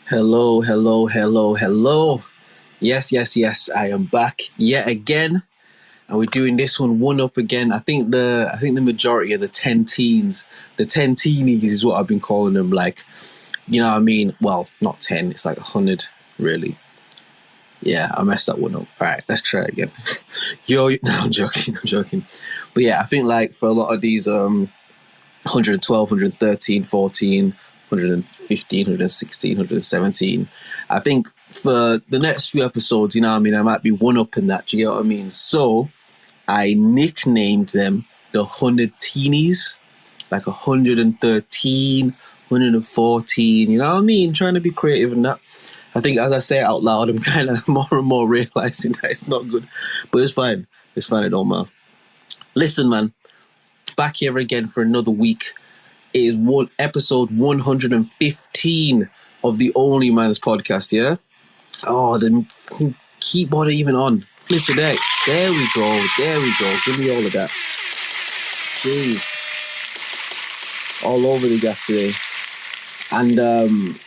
Hello, hello, hello, hello. Yes, I am back yet again. And we're doing this one up again. I think the majority of the 10 teens, the 10 teenies is what I've been calling them. Like, you know what I mean? Well, not 10, it's like 100, really. Yeah, I messed that one up. All right, let's try again. No, I'm joking. But yeah, I think like for a lot of these 112, 113, 14, 115, 116, 117. I think for the next few episodes, you know what I mean, I might be one-upping that, do you get what I mean? So I nicknamed them the Hunnid-Teenies, like 113, 114, you know what I mean? Trying to be creative and that. I think as I say it out loud, I'm kind of more and more realizing that it's not good. But it's fine. It don't matter. Listen, man, back here again for another week. It is episode 115 of the OnlyMans podcast, yeah? Oh, the keyboard even on. Flip the deck. There we go. Give me all of that. Jeez. All over the gaff today. And,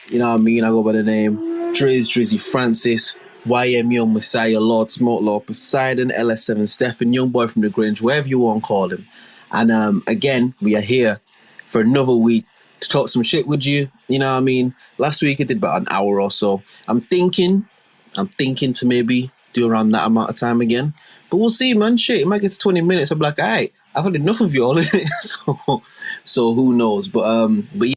you know what I mean? I go by the name Drizz, Drizzy Francis, YM Young Messiah, Lord Smoke, Lord Poseidon, LS7 Stephen, Young Boy from the Grange, whatever you want to call him. And again, we are here for another week to talk some shit with you. You know what I mean? Last week I did about an hour or so. I'm thinking to maybe do around that amount of time again. But we'll see, man. Shit, it might get to 20 minutes. I'm like, all right, I've had enough of you all. So who knows? But yeah.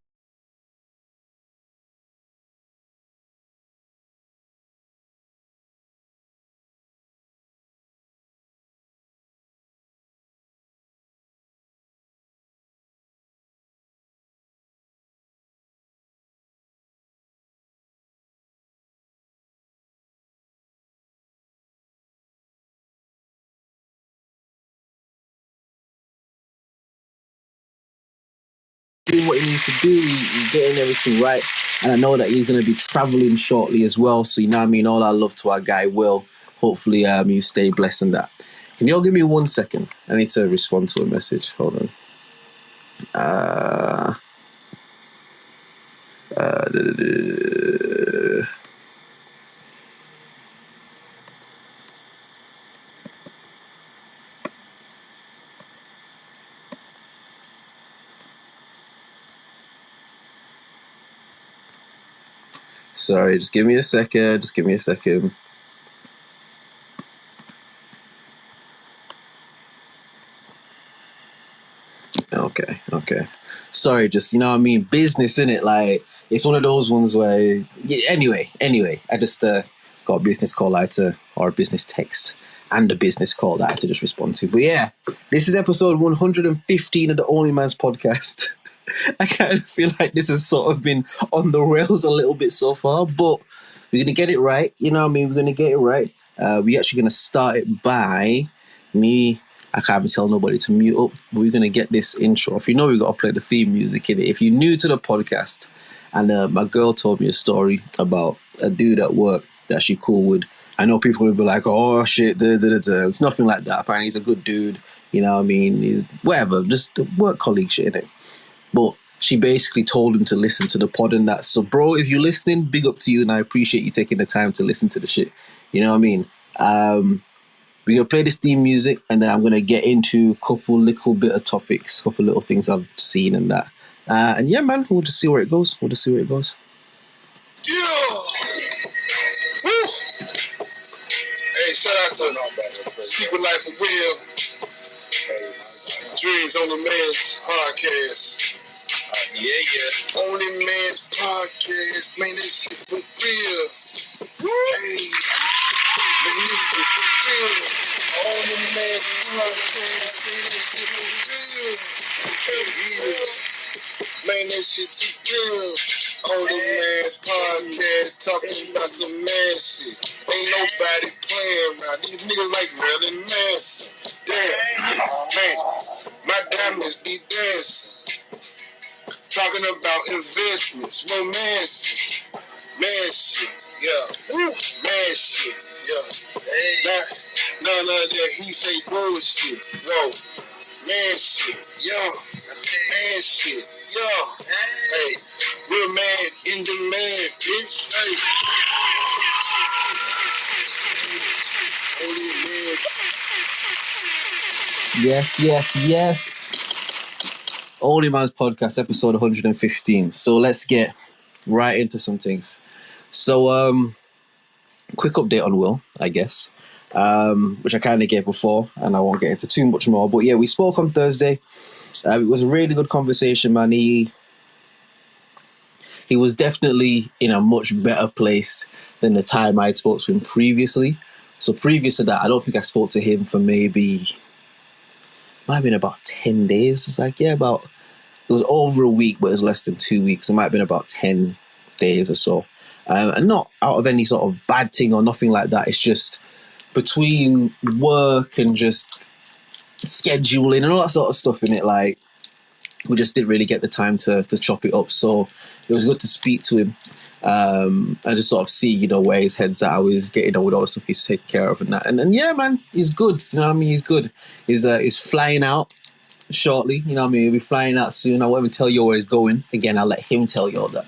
Doing what you need to do, you're getting everything right. And I know that you're going to be traveling shortly as well. So, you know what I mean? All our love to our guy, Will. Hopefully, you stay blessed in that. Can you all give me 1 second? I need to respond to a message. Hold on. Sorry, just give me a second. Okay. Sorry, just, you know what I mean? Business, innit? Like, it's one of those ones where, yeah, anyway, I just got a business call or a business text and a business call that I had to just respond to. But yeah, this is episode 115 of the OnlyMans podcast. I kind of feel like this has sort of been on the rails a little bit so far, but we're going to get it right. You know what I mean? We're going to get it right. We're actually going to start it by me. I can't even tell nobody to mute up. We're going to get this intro. If you know, we've got to play the theme music in it. If you're new to the podcast, and my girl told me a story about a dude at work that she cool with. I know people will be like, oh, shit, It's nothing like that. Apparently, he's a good dude. You know what I mean? He's whatever, just work colleague shit, innit? But she basically told him to listen to the pod and that. So, bro, if you're listening, big up to you, and I appreciate you taking the time to listen to the shit. You know what I mean? We're going to play this theme music, and then I'm going to get into a couple little bit of topics, couple little things I've seen and that. And yeah, man, we'll just see where it goes. Yeah! Hey, shout out to Secret Life of Will, Drizz OnlyMans podcast. Yeah. OnlyMans podcast, man, this shit for real. Hey, man, this shit for real. OnlyMans podcast, say this shit for real. Man, that shit too real. OnlyMans podcast, talking about some man shit. Ain't nobody playing around. These niggas like Marilyn Manson. Damn, man, my diamonds be dancing. Talking about investments, romance, man shit, yeah. Man shit, yeah. None of that he say bullshit, whoa. Man shit, yeah. Man shit, yeah. Hey, Real man in demand, bitch. Hey. Yes. OnlyMans podcast, episode 115. So let's get right into some things. So, quick update on Will, I guess, which I kind of gave before, and I won't get into too much more. But yeah, we spoke on Thursday. It was a really good conversation, man. He was definitely in a much better place than the time I'd spoke to him previously. So previous to that, I don't think I spoke to him for might have been about 10 days. It's like, it was over a week, but it was less than 2 weeks. It might have been about 10 days or so. And not out of any sort of bad thing or nothing like that. It's just between work and just scheduling and all that sort of stuff in it, like, we just didn't really get the time to chop it up. So it was good to speak to him and just sort of see, where his head's at, how he's getting on with all the stuff he's taking care of and that. And yeah, man, he's good. You know what I mean? He's good. He's flying out shortly. You know what I mean? He'll be flying out soon. I won't even tell you where he's going. Again, I'll let him tell you all that.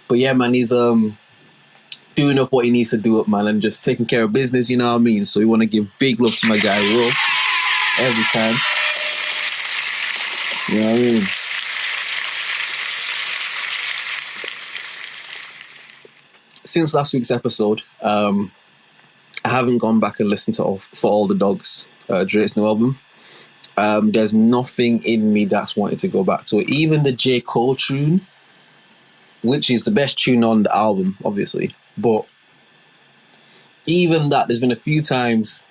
But yeah, man, he's doing up what he needs to do up, man, and just taking care of business, you know what I mean? So we want to give big love to my guy, Will, every time. You know what I mean? Since last week's episode, I haven't gone back and listened to For All the Dogs, Drake's new album. There's nothing in me that's wanted to go back to it. Even the J. Cole tune, which is the best tune on the album, obviously. But even that, there's been a few times,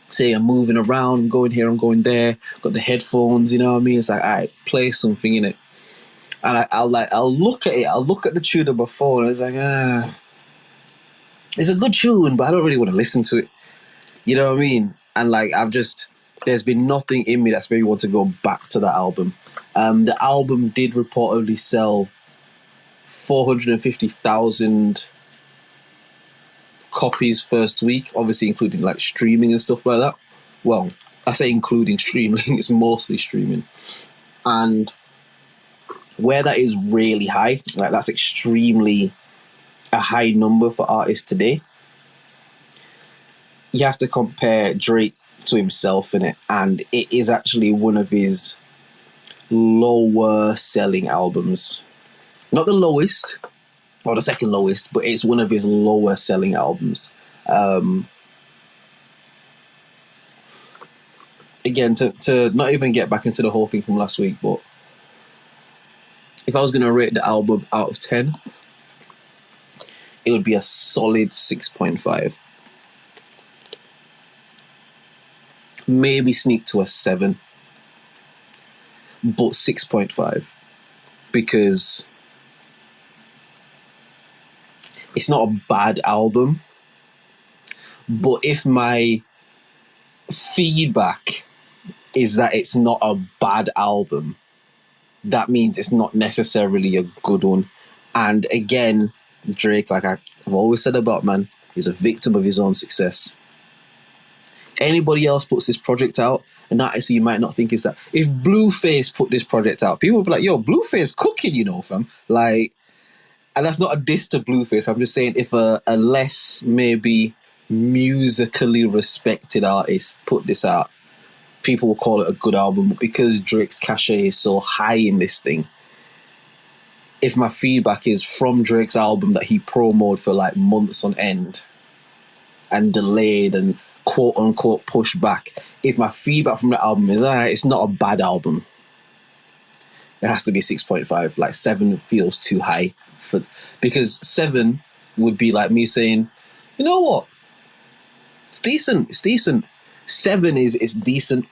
say I'm moving around, I'm going here, I'm going there, got the headphones, you know what I mean? It's like, all right, play something in it. And I'll look at it, I'll look at the tune on my phone, and it's like, it's a good tune, but I don't really want to listen to it. You know what I mean? And like, there's been nothing in me that's made me want to go back to that album. The album did reportedly sell 450,000 copies first week, obviously including like streaming and stuff like that. Well, I say including streaming, it's mostly streaming. And where that is really high, like that's extremely a high number for artists today, you have to compare Drake to himself in it, and it is actually one of his lower selling albums. Not the lowest, or the second lowest, but it's one of his lower selling albums. Again, to not even get back into the whole thing from last week, but if I was going to rate the album out of 10, it would be a solid 6.5. Maybe sneak to a 7, but 6.5, because it's not a bad album, but if my feedback is that it's not a bad album, that means it's not necessarily a good one. And again, Drake, like I've always said about, man, he's a victim of his own success. Anybody else puts this project out, and that is, you might not think is that. If Blueface put this project out, people would be like, yo, Blueface cooking, fam. Like, and that's not a diss to Blueface. I'm just saying, if a less maybe musically respected artist put this out, people will call it a good album. But because Drake's cachet is so high in this thing, if my feedback is from Drake's album that he promoted for like months on end and delayed and quote unquote pushed back, if my feedback from the album is, it's not a bad album, it has to be 6.5. Like 7 feels too high because 7 would be like me saying, you know what, it's decent. 7 is decent,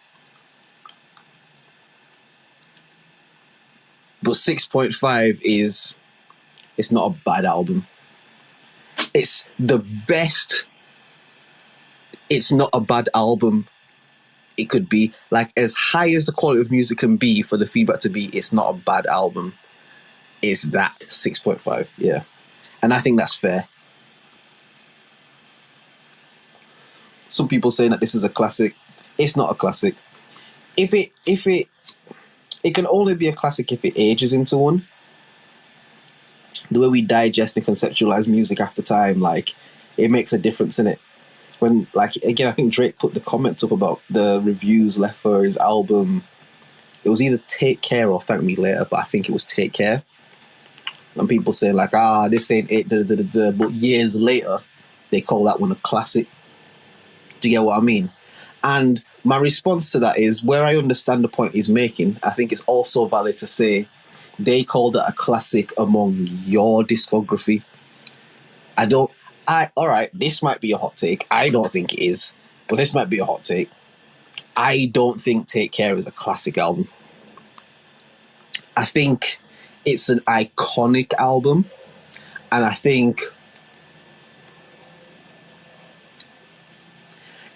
but 6.5 is, it's not a bad album. It's the best. It's not a bad album. It could be like as high as the quality of music can be for the feedback to be, it's not a bad album. It's that 6.5, yeah. And I think that's fair. Some people saying that this is a classic. It's not a classic. It can only be a classic if it ages into one. the way we digest and conceptualize music after time, like it makes a difference in it. When, like, again, I think Drake put the comments up about the reviews left for his album. It was either Take Care or Thank Me Later, but I think it was Take Care. And people saying like, this ain't it, but years later, they call that one a classic. Do you get what I mean? And my response to that is, where I understand the point he's making, I think it's also valid to say they called it a classic among your discography. All right, this might be a hot take. I don't think it is, but this might be a hot take. I don't think Take Care is a classic album. I think it's an iconic album, and I think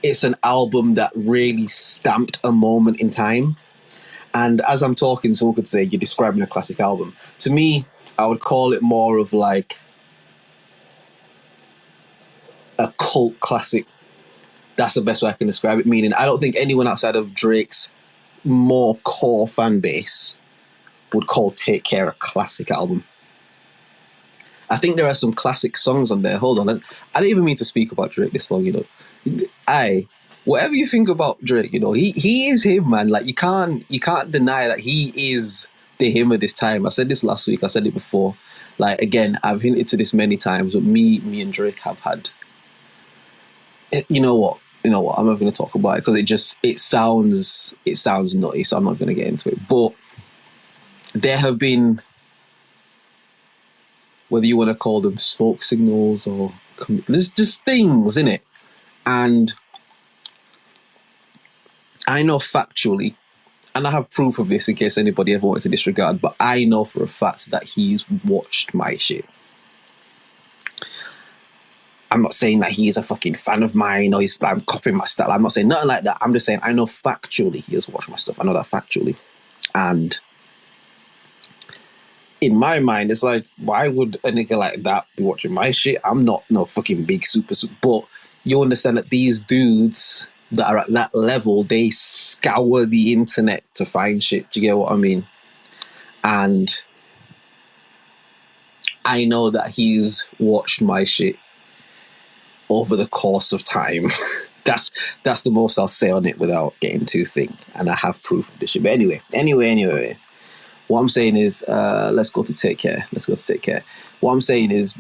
it's an album that really stamped a moment in time. And as I'm talking, someone could say, you're describing a classic album. To me, I would call it more of like a cult classic. That's the best way I can describe it. Meaning, I don't think anyone outside of Drake's more core fan base would call Take Care a classic album. I think there are some classic songs on there. Hold on. I didn't even mean to speak about Drake this long, whatever you think about Drake, he is him, man. Like you can't deny that he is the him of this time. I said this last week, I said it before. Like again, I've hinted to this many times, but me and Drake have had, you know what, I'm not going to talk about it because it sounds nutty, so I'm not going to get into it. But there have been, whether you want to call them smoke signals or there's just things in it. And I know factually, and I have proof of this in case anybody ever wanted to disregard, but I know for a fact that he's watched my shit. I'm not saying that he is a fucking fan of mine or I'm copying my style. I'm not saying nothing like that. I'm just saying I know factually he has watched my stuff. I know that factually. And in my mind, it's like, why would a nigga like that be watching my shit? I'm not no fucking big super, but you understand that these dudes that are at that level, they scour the internet to find shit. Do you get what I mean? And I know that he's watched my shit over the course of time. That's the most I'll say on it without getting too thick. And I have proof of this shit. But anyway. What I'm saying is, let's go to Take Care. What I'm saying is,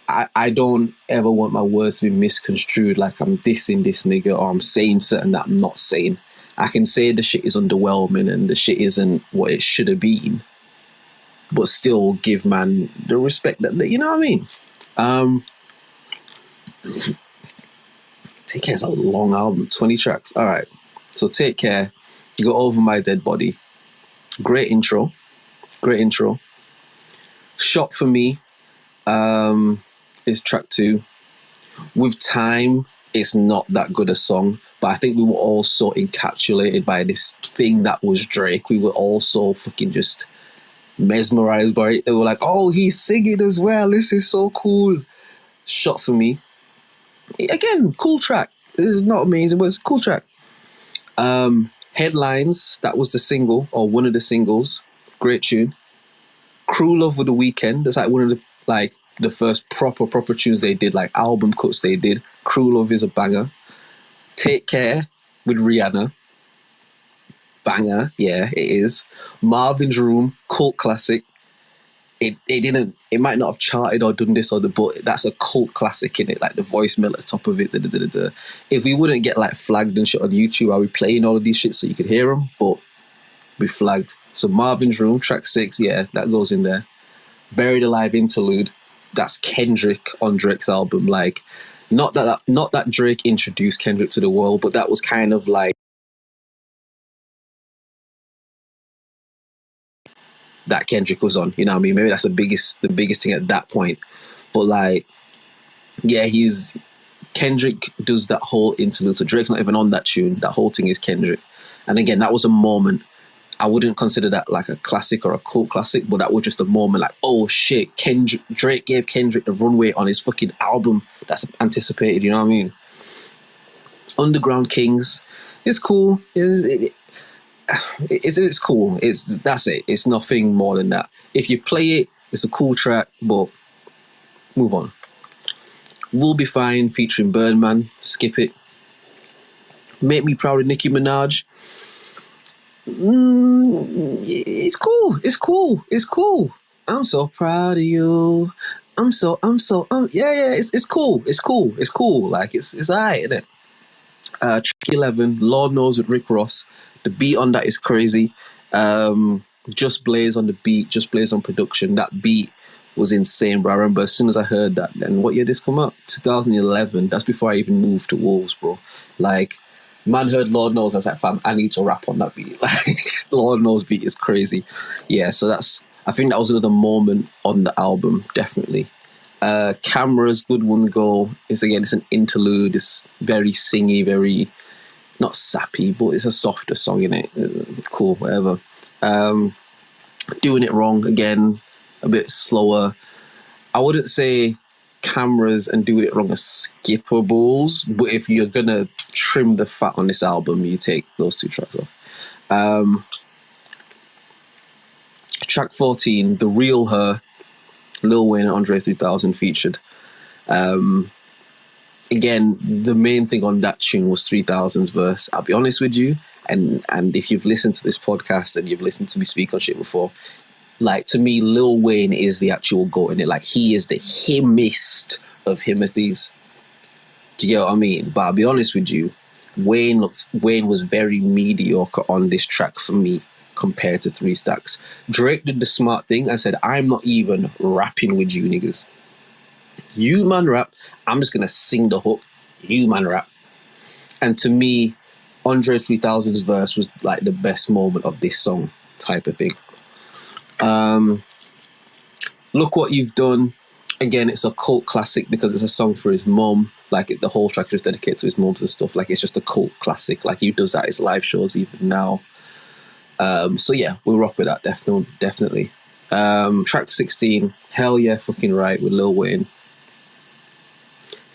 I don't ever want my words to be misconstrued like I'm dissing this nigga or I'm saying something that I'm not saying. I can say the shit is underwhelming and the shit isn't what it should have been, but still give man the respect that you know what I mean? Take Care is a long album, 20 tracks. All right. So Take Care, you go Over My Dead Body. Great intro. Shot for Me is track 2. With Time, it's not that good a song, but I think we were also encapsulated by this thing that was Drake. We were also fucking just mesmerized by it. They were like, oh, he's singing as well. This is so cool. Shot for Me. Again, cool track. This is not amazing, but it's a cool track. Headlines, that was the single, or one of the singles. Great tune. Crew Love with The Weeknd. That's like one of the first proper tunes they did, like album cuts they did. Crew Love is a banger. Take Care with Rihanna. Banger, yeah, it is. Marvin's Room, cult classic. It might not have charted or done this or the, but that's a cult classic in it, like the voicemail at the top of it. If we wouldn't get like flagged and shit on YouTube, I'll be playing all of these shit so you could hear them, but be flagged. So Marvin's Room, track 6, yeah, that goes in there. Buried Alive interlude, that's Kendrick on Drake's album. Like, not that Drake introduced Kendrick to the world, but that was kind of like that Kendrick was on. You know what I mean? Maybe that's the biggest thing at that point. But like, yeah, Kendrick does that whole interlude. So Drake's not even on that tune. That whole thing is Kendrick. And again, that was a moment. I wouldn't consider that like a classic or a cult classic, but that was just a moment like, oh shit, Drake gave Kendrick the runway on his fucking album that's anticipated, you know what I mean? Underground Kings, it's cool. It's cool. That's it. It's nothing more than that. If you play it It's a cool track, but move on. We'll Be Fine featuring Birdman. Skip it. Make Me Proud of Nicki Minaj. It's cool. It's cool. It's cool. I'm so proud of you. Yeah. It's cool. It's cool. It's cool. Like it's alright, isn't it? Track 11, Lord Knows with Rick Ross. The beat on that is crazy. Just Blaze on the beat, Just Blaze on production. That beat was insane, bro. I remember as soon as I heard that, then what year did this come out? 2011. That's before I even moved to Wolves, bro. Like, man heard Lord Knows, I was like, fam, I need to rap on that beat. Like, Lord Knows beat is crazy. Yeah, so I think that was another moment on the album, definitely. Cameras, Good One Go. It's an interlude. It's very singy, very not sappy, but it's a softer song, innit? Cool, whatever. Doing It Wrong, again, a bit slower. I wouldn't say Cameras and Doing It Wrong are skippables, but if you're gonna trim the fat on this album, you take those two tracks off. Track 14, The Real Her, Lil Wayne and Andre 3000 featured. Again, the main thing on that tune was 3000's verse. I'll be honest with you, and if you've listened to this podcast and you've listened to me speak on shit before, like, to me, Lil Wayne is the actual GOAT in it. Like, he is the himmest of Himothy's. Do you get what I mean? But I'll be honest with you, Wayne was very mediocre on this track for me compared to Three Stacks. Drake did the smart thing and said, I'm not even rapping with you niggas. You man rap, I'm just gonna sing the hook. You man rap. And to me, Andre 3000's verse was like the best moment of this song type of thing. Look What You've Done. Again, it's a cult classic because it's a song for his mum. Like, the whole track is dedicated to his mums and stuff. Like, it's just a cult classic. Like, he does that at his live shows even now. So yeah, we'll rock with that, definitely. Track 16, Hell Yeah, Fucking Right with Lil Wayne.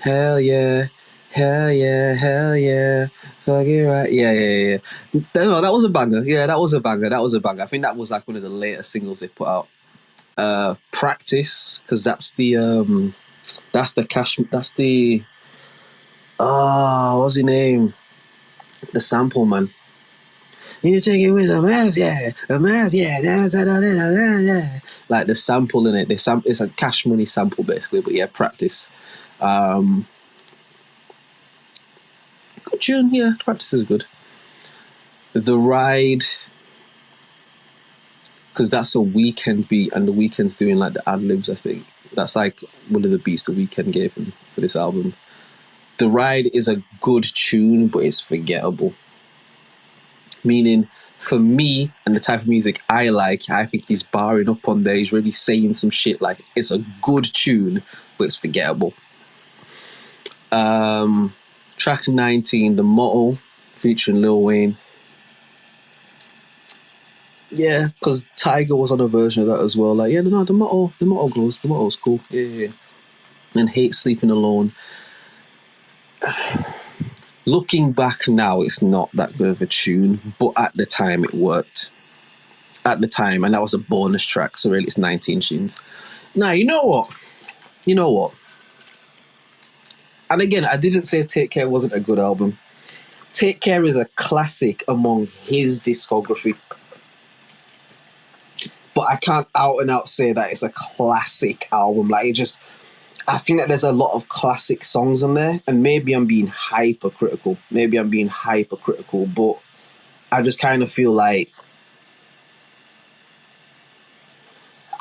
Hell yeah, hell yeah, hell yeah, fucking right. Yeah. No, that was a banger. Yeah, that was a banger. I think that was like one of the later singles they put out. Practice, because that's the what's his name? The sample, man. You take it with a mask, yeah. Like, the sample in it. It's a Cash Money sample, basically. But yeah, Practice. Good tune, yeah. Practice is good. The Ride, because that's a Weekend beat, and the Weekend's doing like the ad libs. I think that's like one of the beats the Weekend gave him for this album. The Ride is a good tune, but it's forgettable. Meaning, for me and the type of music I like, I think he's barring up on there. He's really saying some shit. Like, it's a good tune, but it's forgettable. Track 19, The Motto, featuring Lil Wayne. Yeah, because Tiger was on a version of that as well. Like, yeah, no, the motto's cool. Yeah. And Hate Sleeping Alone. Looking back now, it's not that good of a tune, but at the time it worked. At the time, and that was a bonus track, so really it's 19 tunes. Now, you know what? And again, I didn't say Take Care wasn't a good album. Take Care is a classic among his discography. But I can't out and out say that it's a classic album. Like, I think that there's a lot of classic songs on there, and maybe I'm being hypercritical, but I just kind of feel like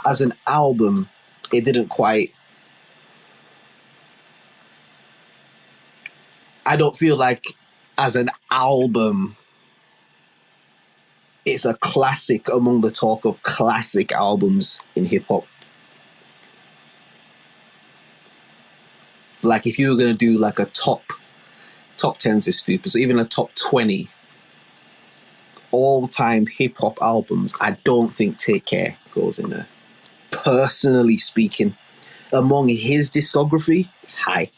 as an album, it didn't quite... I don't feel like as an album, it's a classic among the talk of classic albums in hip-hop. Like, if you were going to do like a top 10s is stupid, so even a top 20 all-time hip-hop albums, I don't think Take Care goes in there. Personally speaking, among his discography, it's high.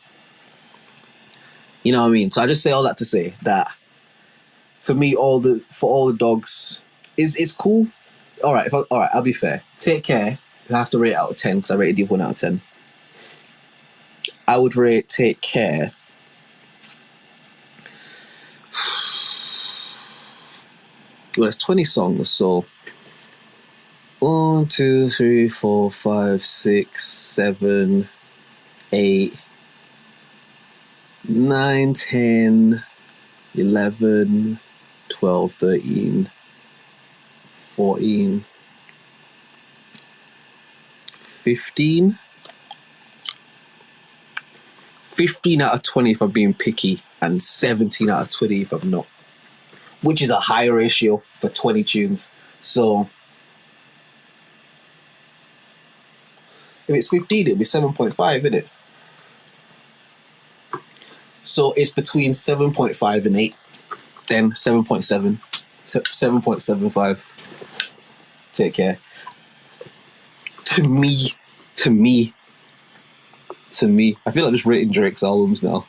You know what I mean? So I just say all that to say that for me, all the dogs is cool. All right, I'll be fair. Take Care. I have to rate it out of 10 because I rated the 1 out of 10. I would rate Take Care. Well, it's 20 songs, so 1, 2, 3, 4, 5, 6, 7, 8, 9, 10, 11, 12, 13, 14, 15. 15 out of 20 if I'm being picky, and 17 out of 20 if I'm not. Which is a high ratio for 20 tunes. So if it's 15, it'll be 7.5, isn't it? So it's between 7.5 and 8. Then 7.7. 7.75. Take Care. To me. I feel like just rating Drake's albums now.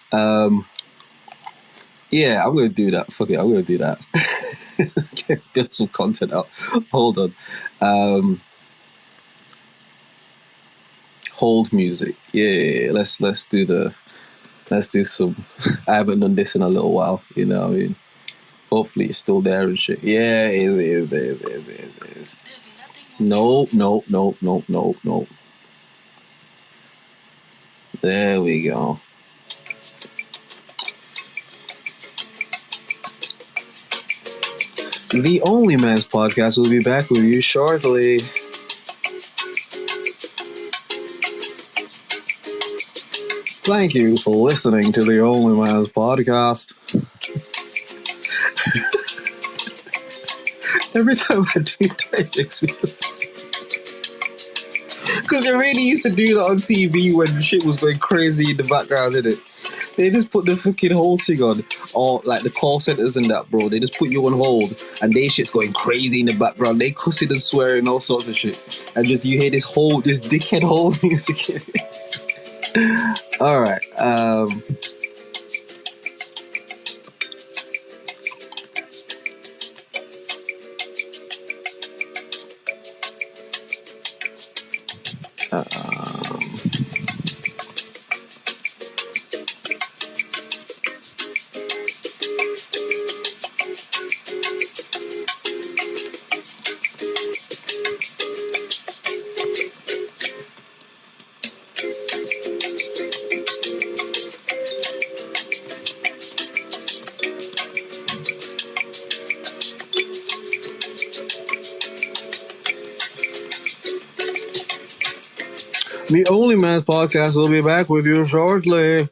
Yeah, I'm going to do that. Fuck it, I'm going to do that. Get some content out. Hold on. Hold music. Yeah. Let's do some. I haven't done this in a little while. You know what I mean? Hopefully it's still there and shit. Yeah, it is. No. There we go. The OnlyMans podcast will be back with you shortly. Thank you for listening to the OnlyMans podcast. Every time I do that, it makes me... Because they really used to do that on TV when shit was going crazy in the background, didn't it? They just put the fucking whole thing on, or like the call centers and that, bro. They just put you on hold, and they shit's going crazy in the background. They cussing and swearing, all sorts of shit, and just you hear this dickhead whole music. All right. The OnlyMans podcast will be back with you shortly.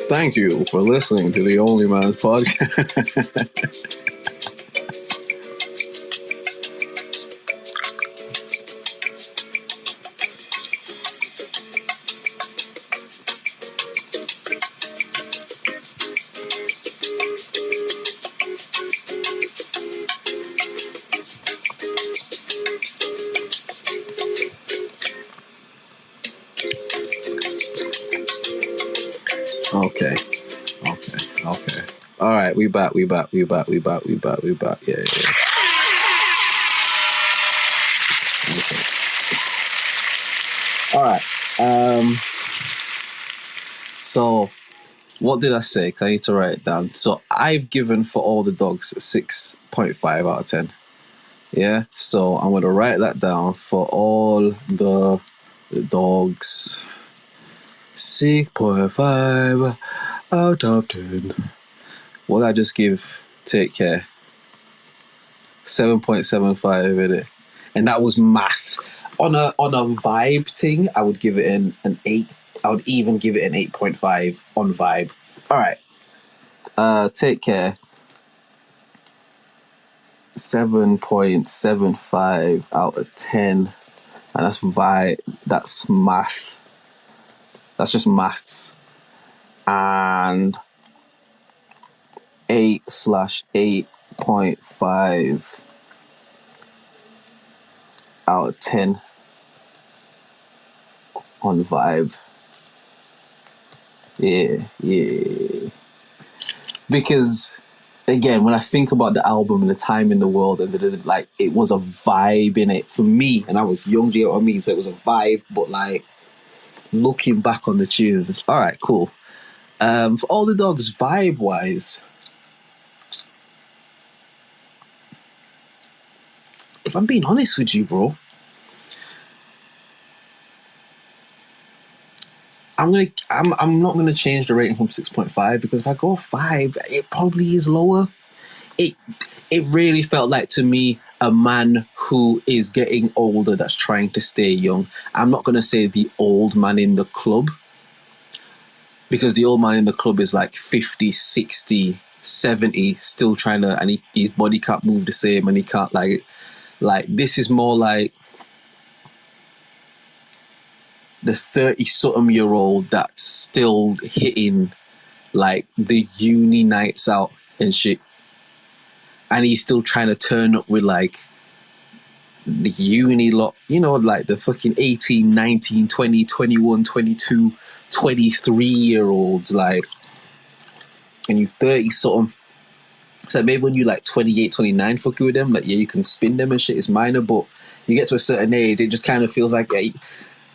Thank you for listening to the OnlyMans podcast. Okay. All right, we back. Yeah. Okay. All right. So, what did I say? I need to write it down. So, I've given For All the Dogs 6.5 out of 10. Yeah. So, I'm going to write that down. For All the Dogs 6.5 out of 10. What did I just give Take Care? 7.75, innit? And that was math. On a vibe thing, I would give it an 8. I would even give it an 8.5 on vibe. All right. Take Care. 7.75 out of 10. And that's vibe. That's math. That's just maths. And 8/8.5 out of 10 on vibe. Yeah. Because again, when I think about the album and the time in the world, and like it was a vibe in it for me, and I was young, do you know what I mean? So it was a vibe, but like looking back on the tunes, it's all right, cool. For all the dogs, vibe wise, if I'm being honest with you, bro, I'm not gonna change the rating from 6.5 because if I go 5, it probably is lower. It it really felt like to me a man who is getting older that's trying to stay young. I'm not gonna say the old man in the club because the old man in the club is like 50, 60, 70, still trying to, and his body can't move the same, and he can't like this is more like the 30 something year old that's still hitting like the uni nights out and shit, and he's still trying to turn up with like the uni lot, you know, like the fucking 18, 19, 20, 21, 22, 23 year olds, like, and you 30 something. So maybe when you like 28, 29 fucking with them, like, yeah, you can spin them and shit, it's minor, but you get to a certain age, it just kind of feels like, yeah,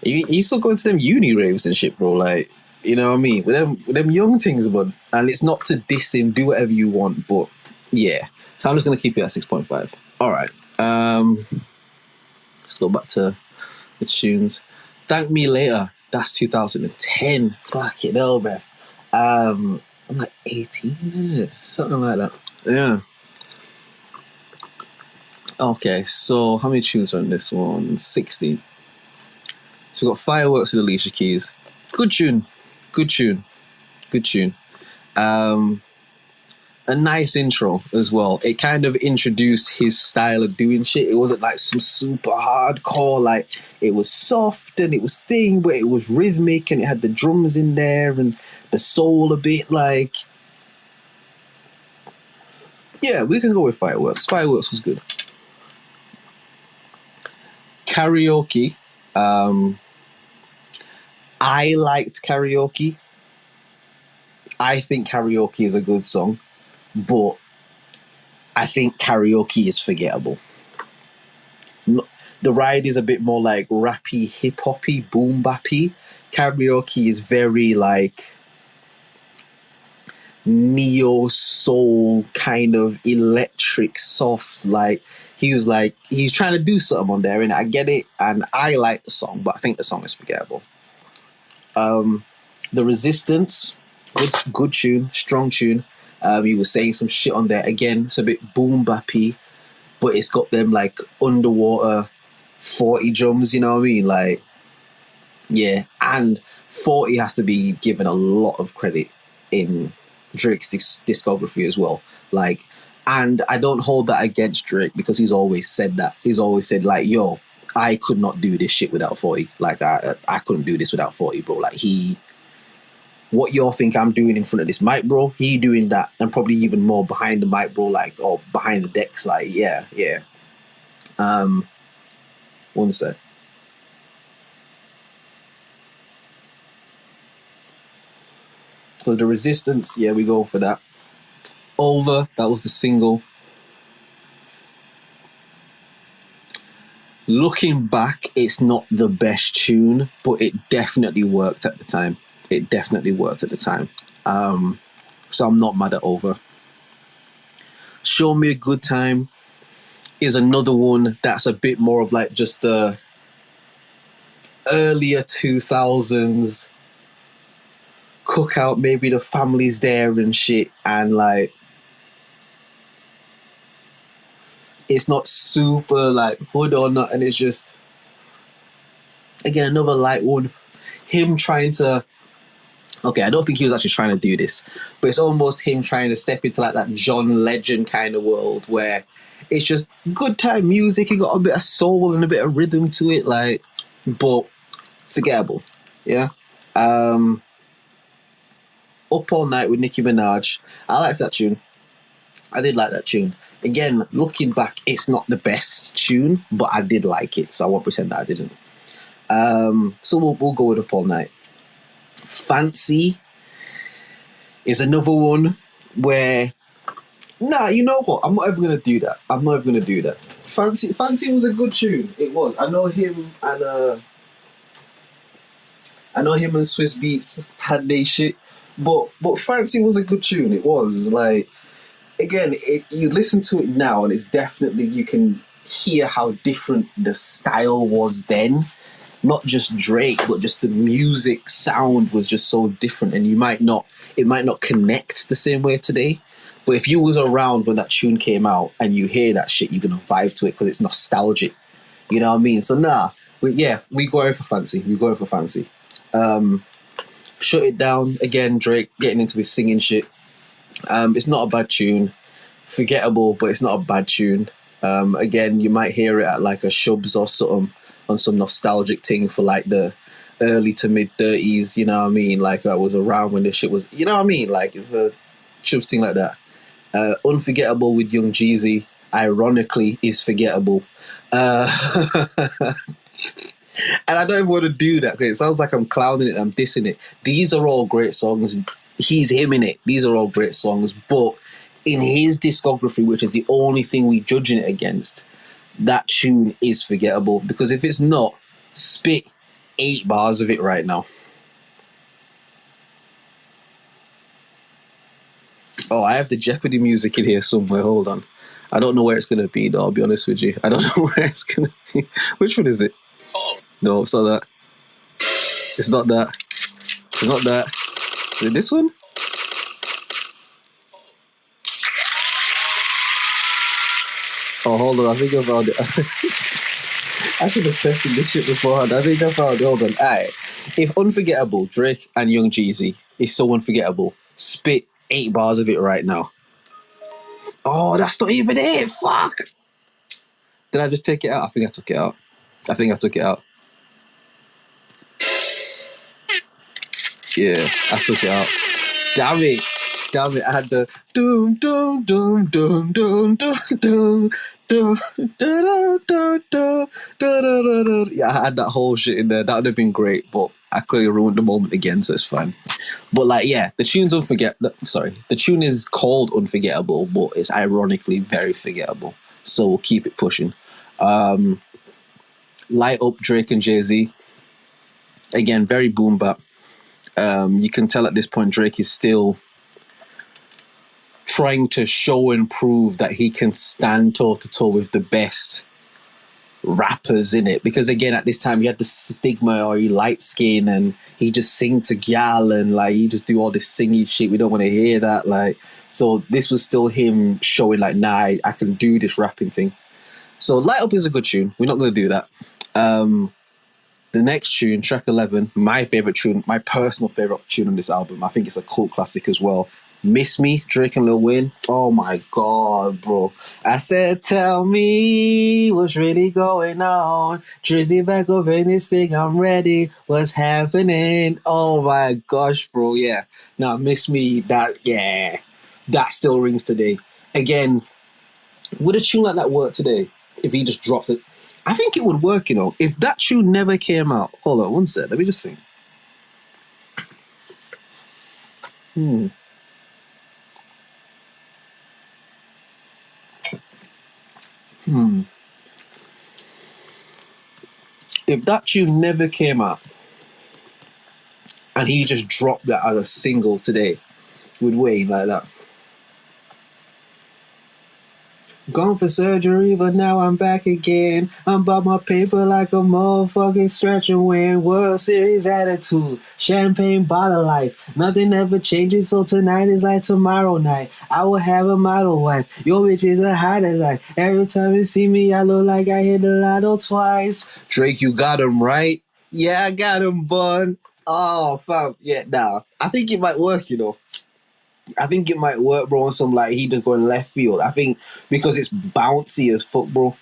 you still going to them uni raves and shit, bro, like, you know what I mean? With them young things, bud. And it's not to diss him, do whatever you want, but yeah. So I'm just going to keep it at 6.5. All right. Let's go back to the tunes. Thank Me Later. That's 2010. Fuck it, hell, bruh. I'm like 18, isn't it? Something like that. Yeah. Okay, so how many tunes are in this one? 16. So we've got Fireworks with Alicia Keys. Good tune. Good tune. Good tune. A nice intro as well. It kind of introduced his style of doing shit. It wasn't like some super hardcore, like it was soft and it was thing, but it was rhythmic and it had the drums in there and the soul a bit, like, yeah, we can go with Fireworks. Fireworks was good. Karaoke. I liked Karaoke. I think Karaoke is a good song, but I think Karaoke is forgettable. The Ride is a bit more like rappy, hip hoppy, boom bappy. Karaoke is very like neo soul kind of electric soft. Like he's trying to do something on there, and I get it, and I like the song, but I think the song is forgettable. The Resistance, good tune, strong tune. He was saying some shit on there again. It's a bit boom bappy, but it's got them like underwater 40 drums, you know what I mean? Like, yeah. And 40 has to be given a lot of credit in Drake's discography as well. Like, and I don't hold that against Drake because he's always said that. He's always said, like, yo, I could not do this shit without 40. Like, I couldn't do this without 40, bro. Like, what you think I'm doing in front of this mic, bro, he doing that, and probably even more behind the mic, bro, like, or behind the decks, like, yeah. One sec. So The Resistance, yeah, we go for that. Over, that was the single. Looking back, it's not the best tune, but it definitely worked at the time. So I'm not mad at Over. Show Me a Good Time is another one that's a bit more of like just the earlier 2000s cookout, maybe the family's there and shit, and like it's not super like hood or not, and it's just again another light one. Him trying to, okay, I don't think he was actually trying to do this, but it's almost him trying to step into like that John Legend kind of world where it's just good time music. He got a bit of soul and a bit of rhythm to it, like, but forgettable. Yeah. Up All Night with Nicki Minaj. I liked that tune. I did like that tune. Again, looking back, it's not the best tune, but I did like it, so I won't pretend that I didn't. So we'll go with Up All Night. Fancy is another one where, nah, you know what? I'm not ever gonna do that. I'm not ever gonna do that. Fancy was a good tune. It was. I know him and Swiss Beats had their shit, but Fancy was a good tune. It was like, again, you listen to it now, and it's definitely, you can hear how different the style was then. Not just Drake, but just the music sound was just so different, and it might not connect the same way today. But if you was around when that tune came out and you hear that shit, you're gonna vibe to it because it's nostalgic. You know what I mean? So we going for Fancy. We going for Fancy. Shut It Down again. Drake getting into his singing shit. It's not a bad tune. Forgettable, but it's not a bad tune. Again, you might hear it at like a Shubs or something on some nostalgic thing for like the early to mid 30s, you know what I mean? Like I was around when this shit was, you know what I mean? Like it's a Shubs thing like that. Unforgettable with Young Jeezy, ironically, is forgettable. And I don't even want to do that because it sounds like I'm clowning it, I'm dissing it. These are all great songs. He's him in it. These are all great songs. But in his discography, which is the only thing we're judging it against, that tune is forgettable. Because if it's not, spit 8 bars of it right now. Oh, I have the Jeopardy music in here somewhere. Hold on. I don't know where it's going to be, though, I'll be honest with you. I don't know where it's going to be. Which one is it? No, it's not that. It's not that. It's not that. Is it this one? Oh, hold on. I think I found it. I should have tested this shit beforehand. I think I found it. Hold on. Alright. If Unforgettable, Drake and Young Jeezy is so unforgettable, spit 8 bars of it right now. Oh, that's not even it. Fuck. Did I just take it out? I think I took it out. Yeah, I took it out. Damn it. I had the doom doom doom doom doom doom doom doom doom. Yeah, I had that whole shit in there. That would have been great, but I clearly ruined the moment again, so it's fine. But like, yeah, the tune's the tune is called Unforgettable, but it's ironically very forgettable. So we'll keep it pushing. Light Up, Drake and Jay-Z. Again, very boom bap. You can tell at this point Drake is still trying to show and prove that he can stand toe to toe with the best rappers in it. Because again, at this time, he had the stigma, or he light skin and he just sing to gal and like he just do all this singy shit. We don't want to hear that. Like, so this was still him showing like, nah, I can do this rapping thing. So Light Up is a good tune. We're not going to do that. The next tune, track 11, my favorite tune, my personal favorite tune on this album. I think it's a cult classic as well. Miss Me, Drake and Lil Wayne. Oh my God, bro. I said, tell me what's really going on. Drizzy back up in this thing, I'm ready. What's happening? Oh my gosh, bro. Yeah. Now, Miss Me, that still rings today. Again, would a tune like that work today if he just dropped it? I think it would work, you know. If that tune never came out. Hold on, one sec. Let me just think. If that tune never came out and he just dropped that as a single today with Wayne like that. Gone for surgery, but now I'm back again. I'm about my paper like a motherfucking stretch and win. World Series attitude, champagne bottle life. Nothing ever changes, so tonight is like tomorrow night. I will have a model wife. Your bitch is a hot as I. Every time you see me, I look like I hit the lotto twice. Drake, you got him right. Yeah, I got him, bun. Oh, fam. Yeah, nah. I think it might work, you know. I think it might work, bro, on some like he just going left field. I think because it's bouncy as fuck, bro.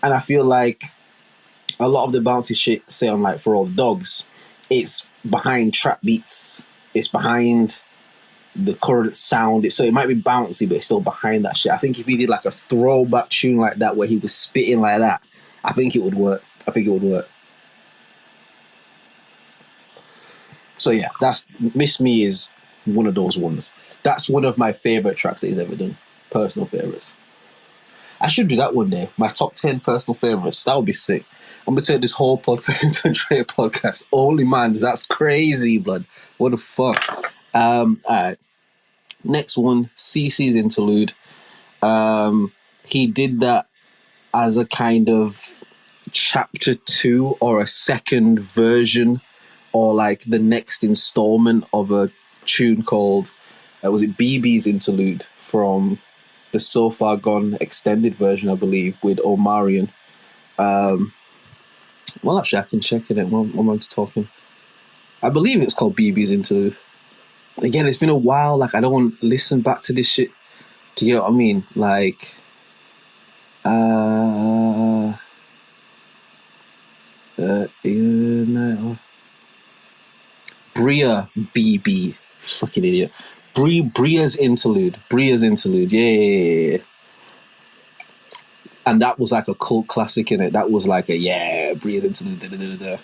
And I feel like a lot of the bouncy shit, say on like For All the Dogs, it's behind trap beats. It's behind the current sound. So it might be bouncy, but it's still behind that shit. I think if he did like a throwback tune like that where he was spitting like that, I think it would work. So yeah, that's Miss Me is One of those ones. That's one of my favorite tracks that he's ever done. Personal favorites. I should do that one day. My top 10 personal favorites. That would be sick. I'm gonna turn this whole podcast into a Dre podcast. OnlyMans. That's crazy, blood. What the fuck? All right. Next one, CC's interlude. He did that as a kind of chapter 2 or a second version or like the next installment of a tune called was it BB's interlude from the So Far Gone extended version, I believe, with Omarion. Well, actually, I can check it while I'm talking. I believe it's called BB's interlude. Again, it's been a while. Like, I don't want to listen back to this shit. Do you know what I mean? Like, Bria BB. Fucking idiot. Bria's interlude. Yeah. And that was like a cult classic in it. That was like a Bria's interlude. Da, da, da, da.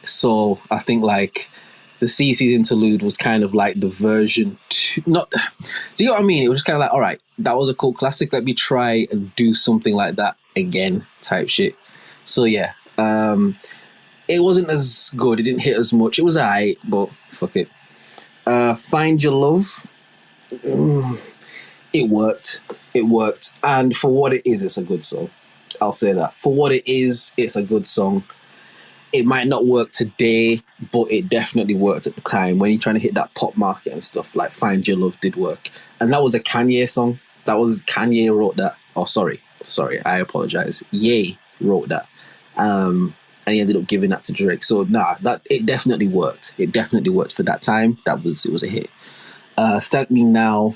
So I think like the CC interlude was kind of like the version two, not, do you know what I mean? It was just kind of like, all right, that was a cult classic. Let me try and do something like that again, type shit. So yeah, it wasn't as good. It didn't hit as much. It was alright, but fuck it. Find Your Love. It worked. And for what it is, it's a good song. I'll say that. For what it is, it's a good song. It might not work today, but it definitely worked at the time. When you're trying to hit that pop market and stuff, like Find Your Love did work. And that was a Kanye song. That was Kanye wrote that. Oh, sorry, I apologize. Ye wrote that. And he ended up giving that to Drake. So that it definitely worked. It definitely worked for that time. It was a hit. Thank Me Now.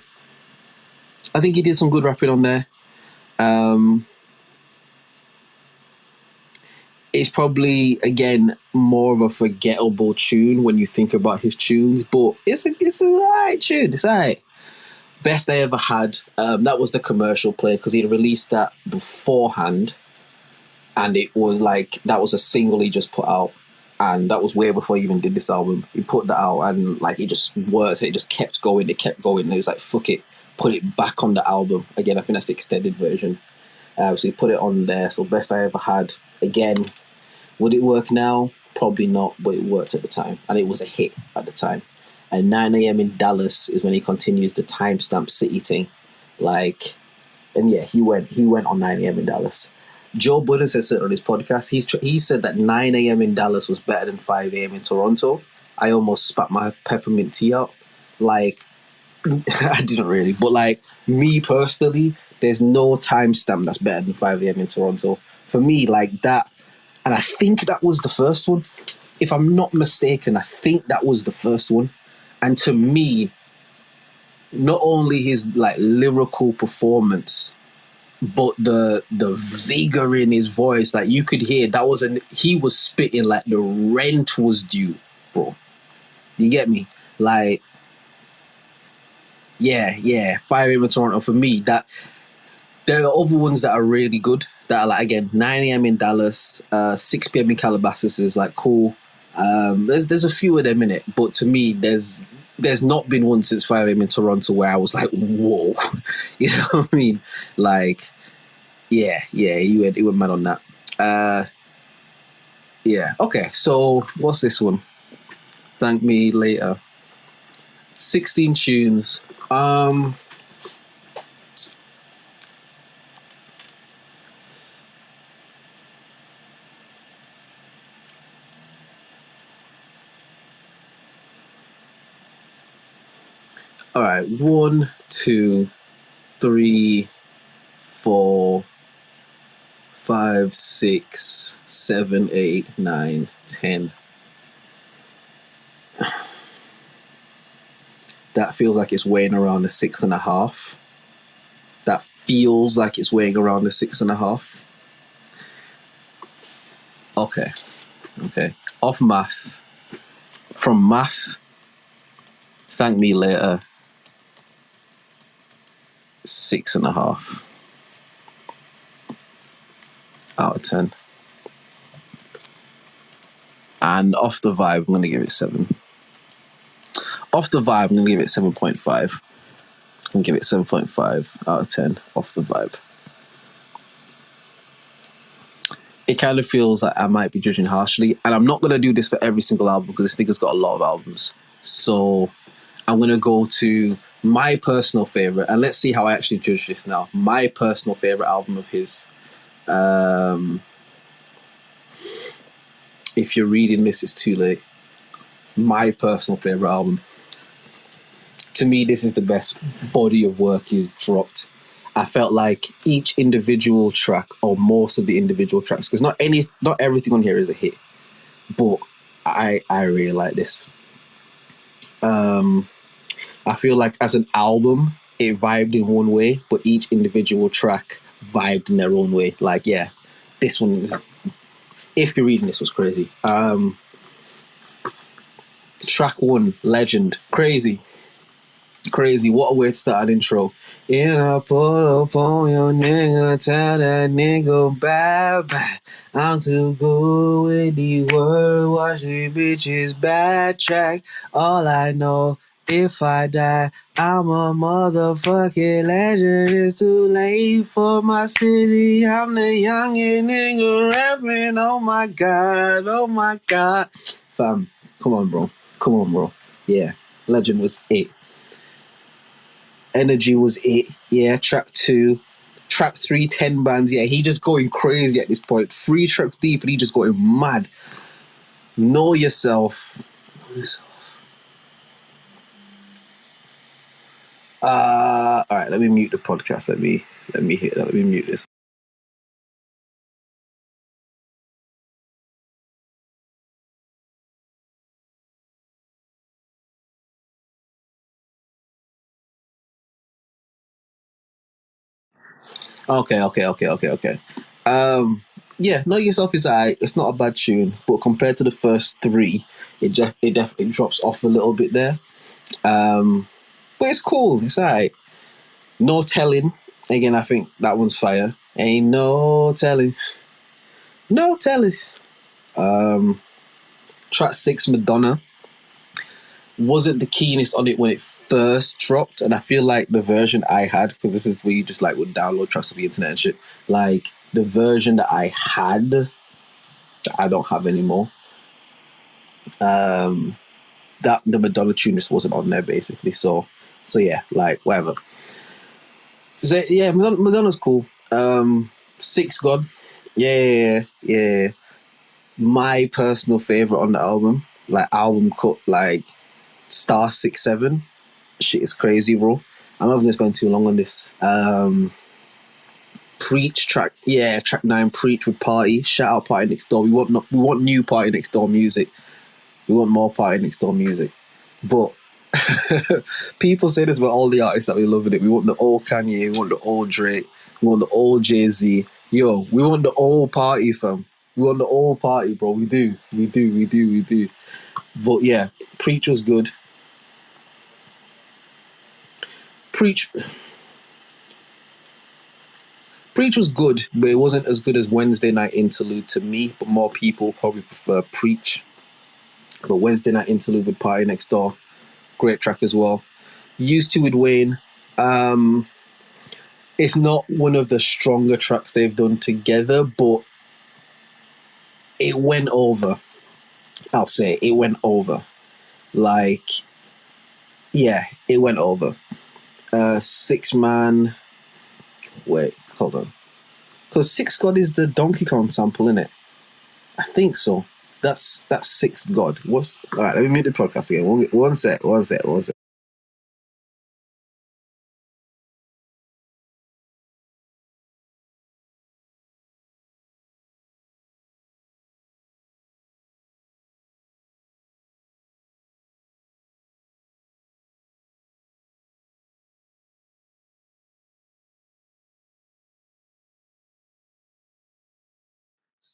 I think he did some good rapping on there. It's probably, again, more of a forgettable tune when you think about his tunes, but it's an alright tune. It's alright. Best I Ever Had. That was the commercial play because he'd released that beforehand, and it was like that was a single he just put out, and that was way before he even did this album. He put that out, and like it just worked. It just kept going. It kept going. And he was like, "Fuck it, put it back on the album." Again, I think that's the extended version. So he put it on there. So Best I Ever Had. Again, would it work now? Probably not, but it worked at the time, and it was a hit at the time. And 9 a.m. in Dallas is when he continues the timestamp city thing, like, and yeah, he went on 9 a.m. in Dallas. Joe Budden says it on his podcast. He said that 9 a.m. in Dallas was better than 5 a.m. in Toronto. I almost spat my peppermint tea out. Like, I didn't really, but like me personally, there's no timestamp that's better than 5 a.m. in Toronto. For me, like that, and I think that was the first one. If I'm not mistaken, I think that was the first one. And to me, not only his like lyrical performance, but the vigor in his voice, like you could hear he was spitting like the rent was due, bro. You get me? Like, yeah, 5 a.m. in Toronto for me. That there are other ones that are really good. That are like, again, 9 a.m. in Dallas, 6 p.m. in Calabasas is like cool. There's a few of them in it, but to me, there's not been one since 5 a.m. in Toronto where I was like, whoa, you know what I mean? Like, yeah, he went mad on that. Yeah, okay. So what's this one? Thank Me Later. 16 tunes. All right, 1, 2, 3, 4, 5, 6, 7, 8, 9, 10. That feels like it's weighing around the 6.5. That feels like it's weighing around the 6.5. Okay. Off math. From math, Thank Me Later, 6.5 out of 10. And off the vibe, I'm going to give it 7. off the vibe, I'm gonna give it 7.5. I'm gonna give it 7.5 out of 10 off the vibe. It kind of feels like I might be judging harshly, and I'm not gonna do this for every single album because this nigga's got a lot of albums. So I'm gonna go to my personal favorite, and let's see how I actually judge this now. My personal favorite album of his. If you're reading this, it's too late. My personal favorite album. To me, this is the best body of work he's dropped. I felt like each individual track, or most of the individual tracks, because not everything on here is a hit, but I really like this. I feel like as an album, it vibed in one way, but each individual track vibed in their own way. Like, yeah, this one is. If you're reading this, was crazy. Track 1, Legend, crazy. What a way to start an intro. And I pull up on your nigga, tell that nigga bye bye. I'm too good with the word, watch the bitches backtrack. All I know, if I die, I'm a motherfucking legend. It's too late for my city. I'm the youngest nigga rapping. Oh my god. Fam, come on, bro. Yeah, Legend was it. Energy was it. Yeah, track 2. Track 3, 10 bands. Yeah, he just going crazy at this point. 3 tracks deep and he just going mad. Know yourself. All right, let me mute the podcast. Let me hit that. Let me mute this. Okay. Yeah, Know Yourself is alright. It's not a bad tune, but compared to the first 3, it definitely drops off a little bit there. But it's cool. It's alright. No Telling. Again, I think that one's fire. Ain't no telling. No telling. Track 6, Madonna. Wasn't the keenest on it when it first dropped, and I feel like the version I had, because this is where you just like would download tracks off the internet and shit. Like the version that I had, that I don't have anymore. That the Madonna tune just wasn't on there basically. So yeah, like whatever. So, yeah, Madonna's cool. 6 God. Yeah. My personal favorite on the album, like album cut, like star 6-7. Shit is crazy, bro. I'm not gonna spend too long on this. Preach track 9, Preach with Party. Shout out Party Next Door. We want new Party Next Door music. We want more Party Next Door music. But people say this about all the artists that we love in it. We want the old Kanye, we want the old Drake, we want the old Jay-Z. Yo, we want the old party, fam. We want the old party, bro. We do. But yeah, Preach was good. Preach was good, but it wasn't as good as Wednesday Night Interlude to me. But more people probably prefer Preach. But Wednesday Night Interlude with Party Next Door, great track as well. Used to with Wayne. It's not one of the stronger tracks they've done together, but it went over. I'll say it went over. Like, yeah, it went over. 6 Man. Wait, hold on. Because 6 God is the Donkey Kong sample, isn't it? I think so. That's 6 God. All right? Let me mute the podcast again. One sec.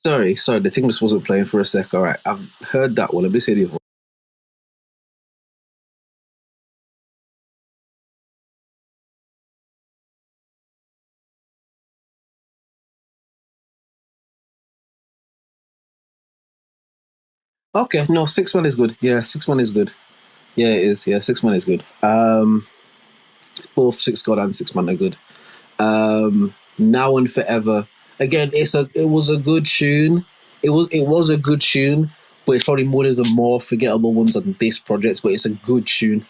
Sorry. The thing just wasn't playing for a sec. All right, I've heard that one. Let me say the other one. Okay, no, 6 Man is good. Yeah, 6 Man is good. Yeah, it is. Yeah, 6 Man is good. Both Six God and 6 Man are good. Now and Forever. Again, it was a good tune. It was a good tune, but it's probably one of the more forgettable ones on this project. But it's a good tune.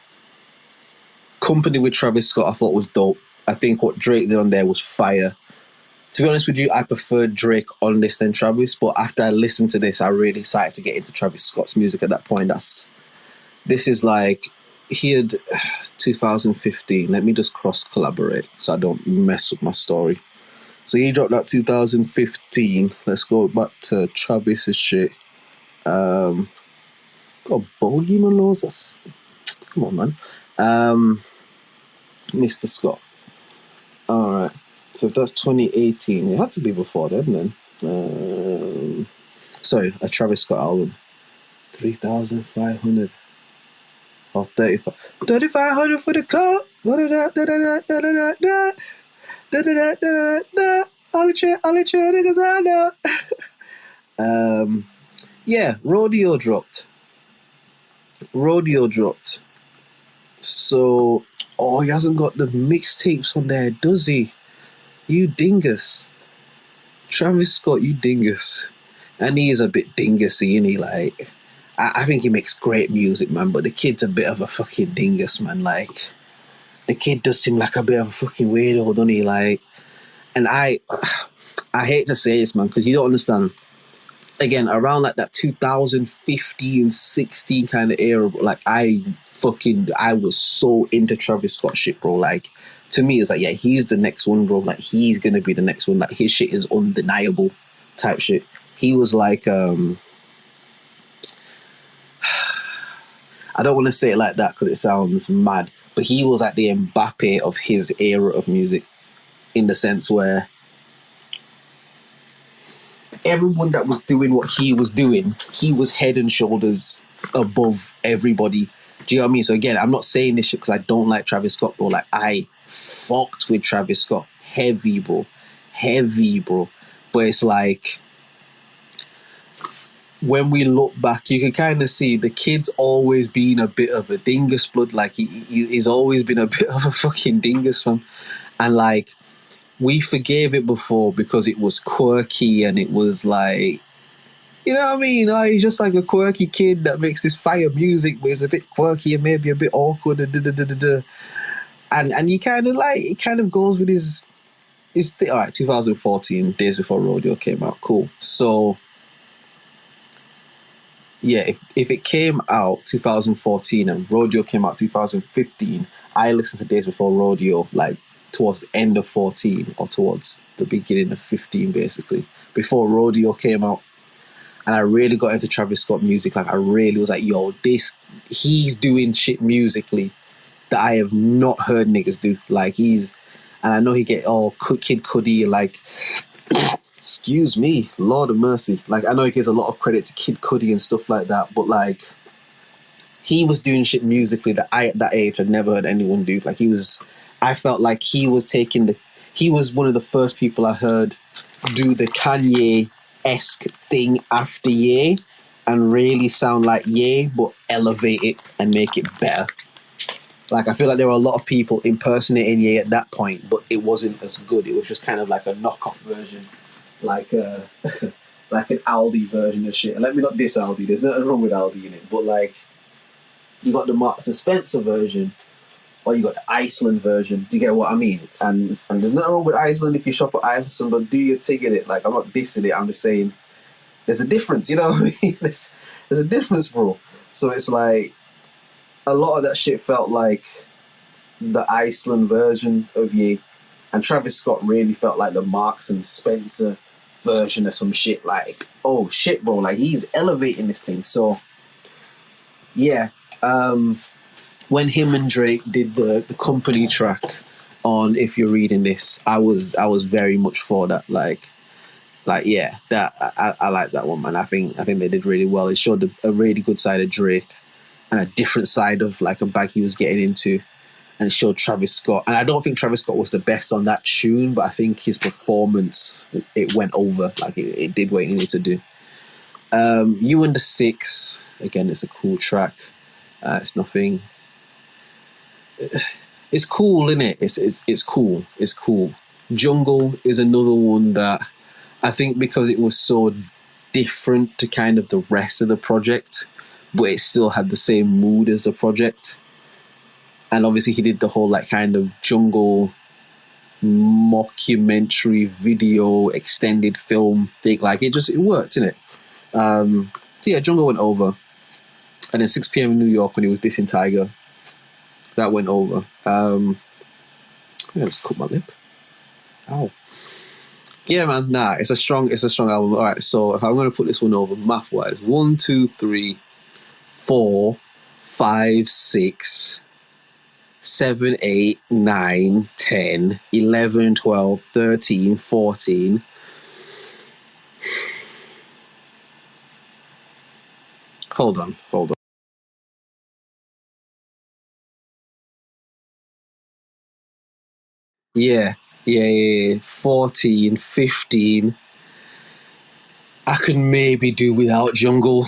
Company with Travis Scott, I thought was dope. I think what Drake did on there was fire. To be honest with you, I preferred Drake on this than Travis. But after I listened to this, I really started to get into Travis Scott's music at that point. This is like he had 2015. Let me just cross collaborate so I don't mess up my story. So he dropped that 2015. Let's go back to Travis's shit. Got Bogeyman laws. That's come on, man. Mr. Scott. All right. So if that's 2018, it had to be before then. Sorry, a Travis Scott album. 3,500 or 35. 3,500 for the car. All the chill niggas I know. Yeah, Rodeo dropped. So, he hasn't got the mixtapes on there, does he? You dingus. Travis Scott, you dingus. And he is a bit dingusy, isn't he? Like, I think he makes great music, man, but the kid's a bit of a fucking dingus, man. Like, the kid does seem like a bit of a fucking weirdo, doesn't he? Like, and I hate to say this, man, because you don't understand. Again, around like that 2015, 16 kind of era, like I was so into Travis Scott shit, bro. Like, to me, it's like, yeah, he's the next one, bro. Like, he's gonna be the next one. Like, his shit is undeniable type shit. He was like, I don't want to say it like that because it sounds mad, but he was like the Mbappe of his era of music, in the sense where everyone that was doing what he was doing, he was head and shoulders above everybody. Do you know what I mean? So again, I'm not saying this shit because I don't like Travis Scott, bro. Like, I fucked with Travis Scott heavy, bro. But it's like, when we look back, you can kind of see the kid's always been a bit of a dingus blood. Like, he's always been a bit of a fucking dingus, fam. And like, we forgave it before because it was quirky and it was like, you know what I mean? He's just like a quirky kid that makes this fire music, but it's a bit quirky and maybe a bit awkward and you kind of like, it kind of goes with his all right. 2014, days before Rodeo came out, cool. So yeah, if it came out 2014 and Rodeo came out 2015, I listened to Days Before Rodeo like towards the end of 14 or towards the beginning of 15, basically, before Rodeo came out. And I really got into Travis Scott music. Like, I really was like, yo, he's doing shit musically that I have not heard niggas do. Like, and I know he get all Kid Cudi, like, excuse me, Lord of mercy. Like, I know he gives a lot of credit to Kid Cudi and stuff like that, but like, he was doing shit musically that I, at that age, had never heard anyone do. Like, I felt like he was one of the first people I heard do the Kanye-esque thing after Ye and really sound like Ye, but elevate it and make it better. Like, I feel like there were a lot of people impersonating Ye at that point, but it wasn't as good. It was just kind of like a knockoff version, like like an Aldi version of shit. And let me not diss Aldi. There's nothing wrong with Aldi in it, but like, you got the Marks and Spencer version, or you got the Iceland version. Do you get what I mean? And there's nothing wrong with Iceland if you shop at Iceland, but do your thing in it. Like, I'm not dissing it. I'm just saying there's a difference. You know what I mean? There's a difference, bro. So it's like, a lot of that shit felt like the Iceland version of Ye, and Travis Scott really felt like the Marks and Spencer version of some shit. Like, oh shit, bro, like, he's elevating this thing. So yeah, when him and Drake did the company track on If You're Reading This, I was very much for that. Like yeah, that I like that one, man. I think they did really well. It showed a really good side of Drake and a different side of like a bag he was getting into, and it showed Travis Scott. And I don't think Travis Scott was the best on that tune, but I think his performance, it went over. Like, it did what it needed to do. You and the Six, again, it's a cool track. It's nothing. It's cool, isn't it? It's cool. It's cool. Jungle is another one that I think because it was so different to kind of the rest of the project, but it still had the same mood as the project. And obviously he did the whole like kind of jungle mockumentary video extended film thing. Like it worked, innit? So yeah, Jungle went over. And then 6 p.m. in New York when he was dissing Tiger, that went over. I just cut my lip. Ow. Yeah, man. Nah, it's a strong album. All right, so if I'm gonna put this one over math wise, 1, 2, 3, 4, 5, 6, 7, 8, 9, 10, 11, 12, 13, 14. Hold on. Yeah. 14, 15. I can maybe do without Jungle.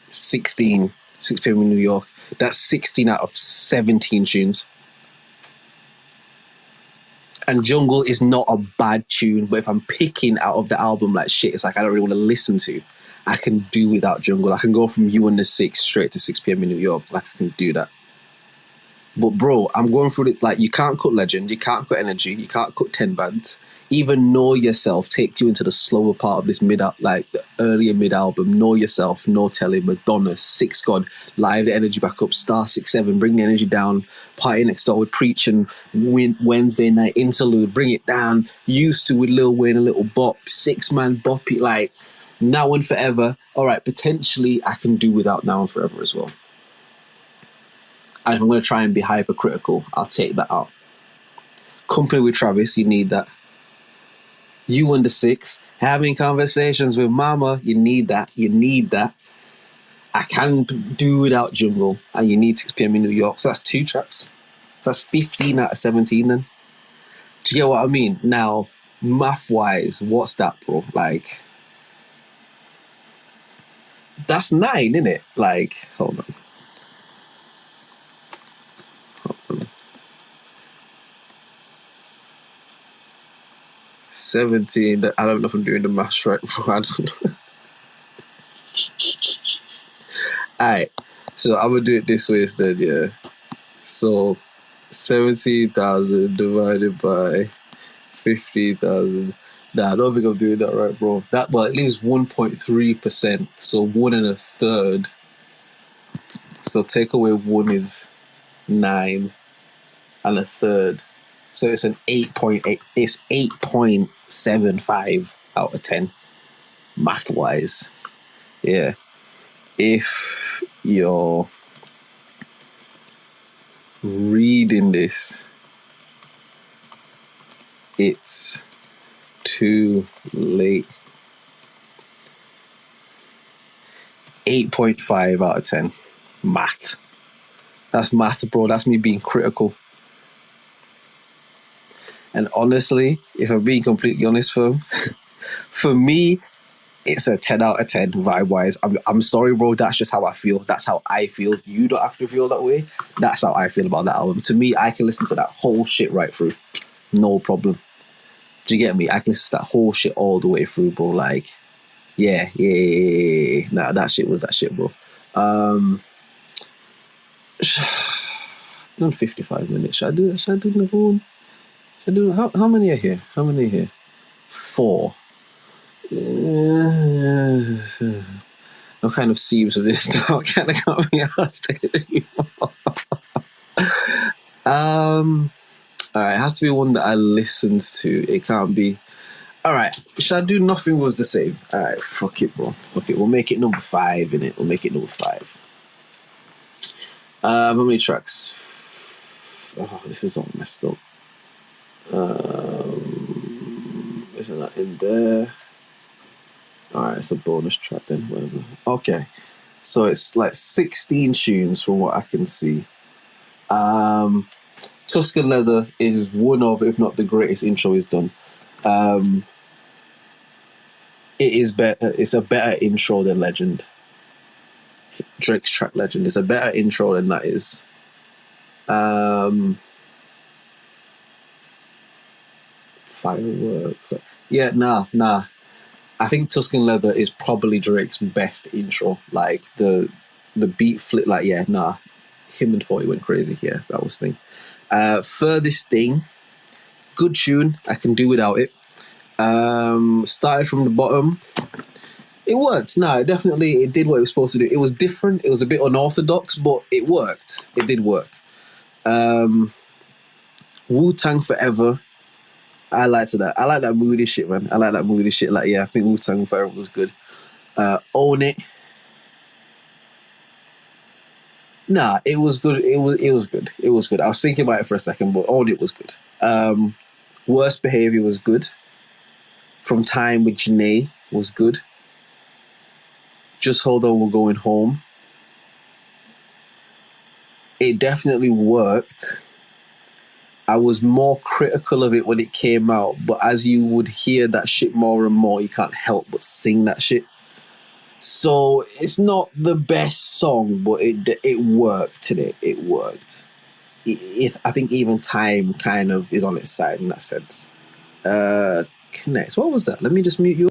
16, 6 p.m. in New York. That's 16 out of 17 tunes. And Jungle is not a bad tune, but if I'm picking out of the album like shit, it's like I don't really want to listen to. I can do without Jungle. I can go from You and the Six straight to 6 p.m. in New York. Like I can do that. But bro, I'm going through it. Like you can't cut Legend, you can't cut Energy, you can't cut 10 bands. Even Know Yourself takes you into the slower part of this like the earlier mid album. Know Yourself, No Telling, Madonna, Six God, Live the Energy back up, Star 6-7, Bring the Energy Down, Party Next Door with Preaching, Wednesday Night Interlude, Bring It Down, Used To with Lil Wayne, a little bop, 6-man boppy, like Now and Forever. All right, potentially I can do without Now and Forever as well. And if I'm going to try and be hypercritical, I'll take that out. Company with Travis, you need that. You and the Six, having conversations with Mama, you need that. I can do without Jungle, and you need 6 p.m. in New York. So that's 2 tracks. So that's 15 out of 17 then. Do you get what I mean? Now, math-wise, what's that, bro? Like, that's 9, isn't it? Like, hold on. 17. I don't know if I'm doing the maths right, bro. I don't know. Alright, so I'm gonna do it this way instead, yeah. So 17,000 divided by 15,000. Nah, I don't think I'm doing that right, bro. Well, it leaves 1.3%, so 1 and a third. So take away 1 is 9 and a third. So it's an 8.8. It's 8.75 out of 10, math wise. Yeah. If you're reading this, it's too late. 8.5 out of 10. Math. That's math, bro. That's me being critical. And honestly, if I'm being completely honest, for me, it's a 10 out of 10 vibe-wise. I'm sorry, bro. That's just how I feel. That's how I feel. You don't have to feel that way. That's how I feel about that album. To me, I can listen to that whole shit right through. No problem. Do you get me? I can listen to that whole shit all the way through, bro. Like, yeah. Nah, that shit was that shit, bro. Done 55 minutes. Should I do another one? How many are here? 4. I'm kind of serious with this now. I can't be asked anymore. Alright, it has to be one that I listened to. It can't be. Alright, should I do Nothing Was the Same? Alright, fuck it, bro. Fuck it. We'll make it number 5, innit? We'll make it number 5. How many tracks? Oh, this is all messed up. Isn't that in there? Alright, it's a bonus track then, whatever. Okay. So it's like 16 tunes from what I can see. Tuscan Leather is one of, if not the greatest intro he's done. It is better. It's a better intro than Legend. Drake's track Legend is a better intro than that is. Fireworks. Yeah, nah. I think Tuscan Leather is probably Drake's best intro. Like the beat flip. Like yeah, nah. Him and 40 went crazy. Yeah, that was the thing. Furthest Thing. Good tune. I can do without it. Started from the bottom. It worked. No, it did what it was supposed to do. It was different. It was a bit unorthodox, but it worked. It did work. Wu-Tang Forever. I liked that. I like that moody shit, man. I like that moody shit. Like, yeah, I think Wu-Tang Forever was good. Own It. Nah, it was good. It was good. It was good. I was thinking about it for a second, but Own It was good. Worst Behavior was good. From Time with Janae was good. Just Hold On, We're Going Home. It definitely worked. I was more critical of it when it came out, but as you would hear that shit more and more, you can't help but sing that shit. So it's not the best song, but it worked today. It worked. I think even Time kind of is on its side in that sense. Connects. What was that? Let me just mute you.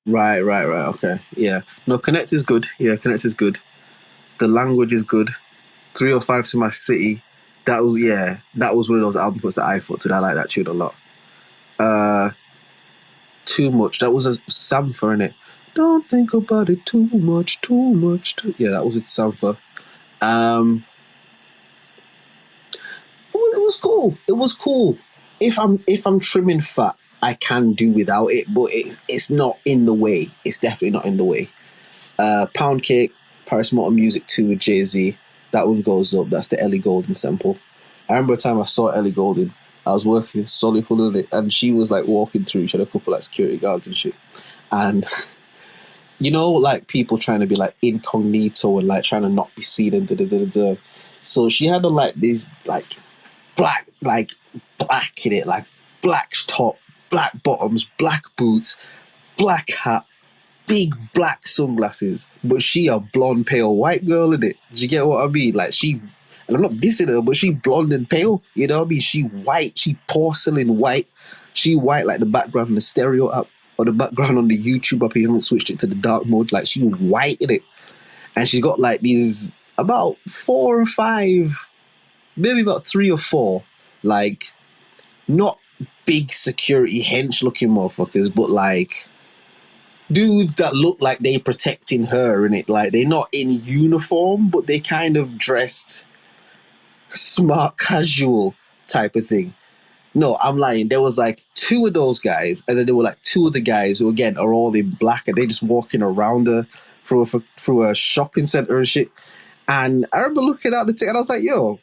Right. Okay. Yeah. No, Connect is good. Yeah, Connect is good. The language is good. 305 to My City. That was one of those albums that I thought to. I like that tune a lot. Too Much. That was a Sampha in it. Don't think about it too much. Yeah, that was with Sampha. It was cool. It was cool. If I'm trimming fat, I can do without it, but it's not in the way. It's definitely not in the way. Pound Cake, Paris Motor Music 2 with Jay-Z. That one goes up. That's the Ellie Goulding sample. I remember a time I saw Ellie Goulding. I was working in Solihull and she was like walking through. She had a couple like security guards and shit. And you know, like people trying to be like incognito and like trying to not be seen and da. So she had like these like black in it, like black top, black bottoms, black boots, black hat, big black sunglasses, but she a blonde, pale white girl in it. Do you get what I mean? Like she, and I'm not dissing her, but she blonde and pale. You know what I mean? She white, she porcelain white. She white like the background in the stereo app or the background on the YouTube app. You haven't switched it to the dark mode. Like she white in it, and she's got like these about 4 or 5, maybe about 3 or 4, like not big security hench looking motherfuckers, but like dudes that look like they protecting her in it. Like they're not in uniform, but they kind of dressed smart casual type of thing. No, I'm lying. There was like 2 of those guys, and then there were like 2 of the guys who again are all in black, and they just walking around her through a shopping center and shit. And I remember looking at the thing, and I was like, "Yo,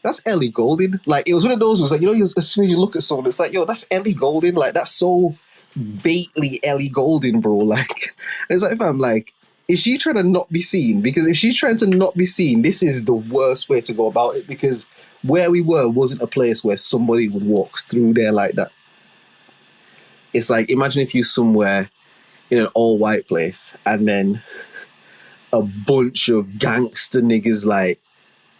that's Ellie Goulding." Like it was one of those. It was like as soon as you look at someone, it's like, "Yo, that's Ellie Goulding." Like that's so Bately Ellie Goulding, bro. Like it's like, fam, like, is she trying to not be seen? Because if she's trying to not be seen, this is the worst way to go about it. Because where we were wasn't a place where somebody would walk through there like that. It's like imagine if you somewhere in an all white place and then a bunch of gangster niggas like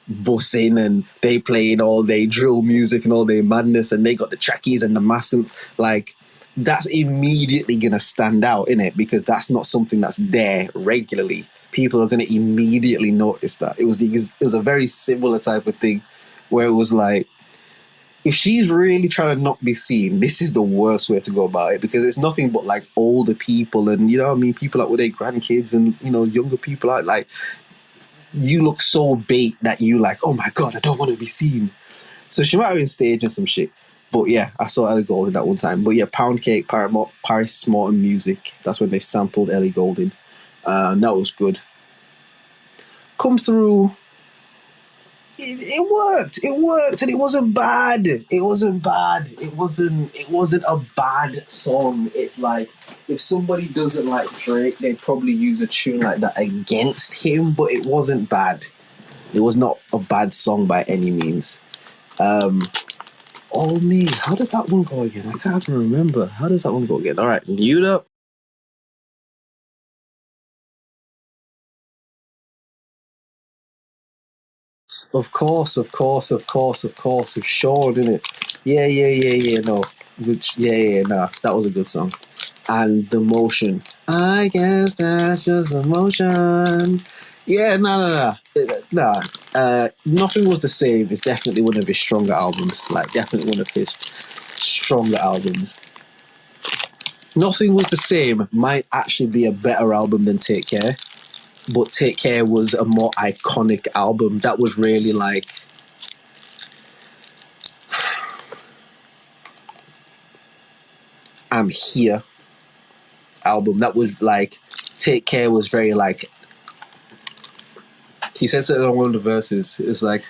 bussing and they playing all day drill music and all day madness and they got the trackies and the mask and like that's immediately gonna stand out in it because that's not something that's there regularly. People are gonna immediately notice that. It was a very similar type of thing where it was like if she's really trying to not be seen, this is the worst way to go about it because it's nothing but like older people and you know what I mean, people out with their grandkids and you know younger people out like you look so bait that you like, oh my god, I don't want to be seen. So she might have been staging some shit. But yeah, I saw Ellie Goulding that one time. But yeah, Pound Cake, Paris Morton Music. That's when they sampled Ellie Goulding. And that was good. Come Through. it worked. It worked, and it wasn't bad. It wasn't bad. It wasn't a bad song. It's like if somebody doesn't like Drake, they'd probably use a tune like that against him. But it wasn't bad. It was not a bad song by any means. Oh me, how does that one go again? I can't even remember. How does that one go again? All right, mute up. Of course. We've sure, didn't it? Yeah. No, nah, that was a good song. And the motion. I guess that's just the motion. Yeah, nah. Nothing Was the Same is definitely one of his stronger albums. Like, definitely one of his stronger albums. Nothing Was the Same might actually be a better album than Take Care, but Take Care was a more iconic album. That was really like, I'm Here album. That was like, Take Care was very like, he said something on one of the verses. It's like,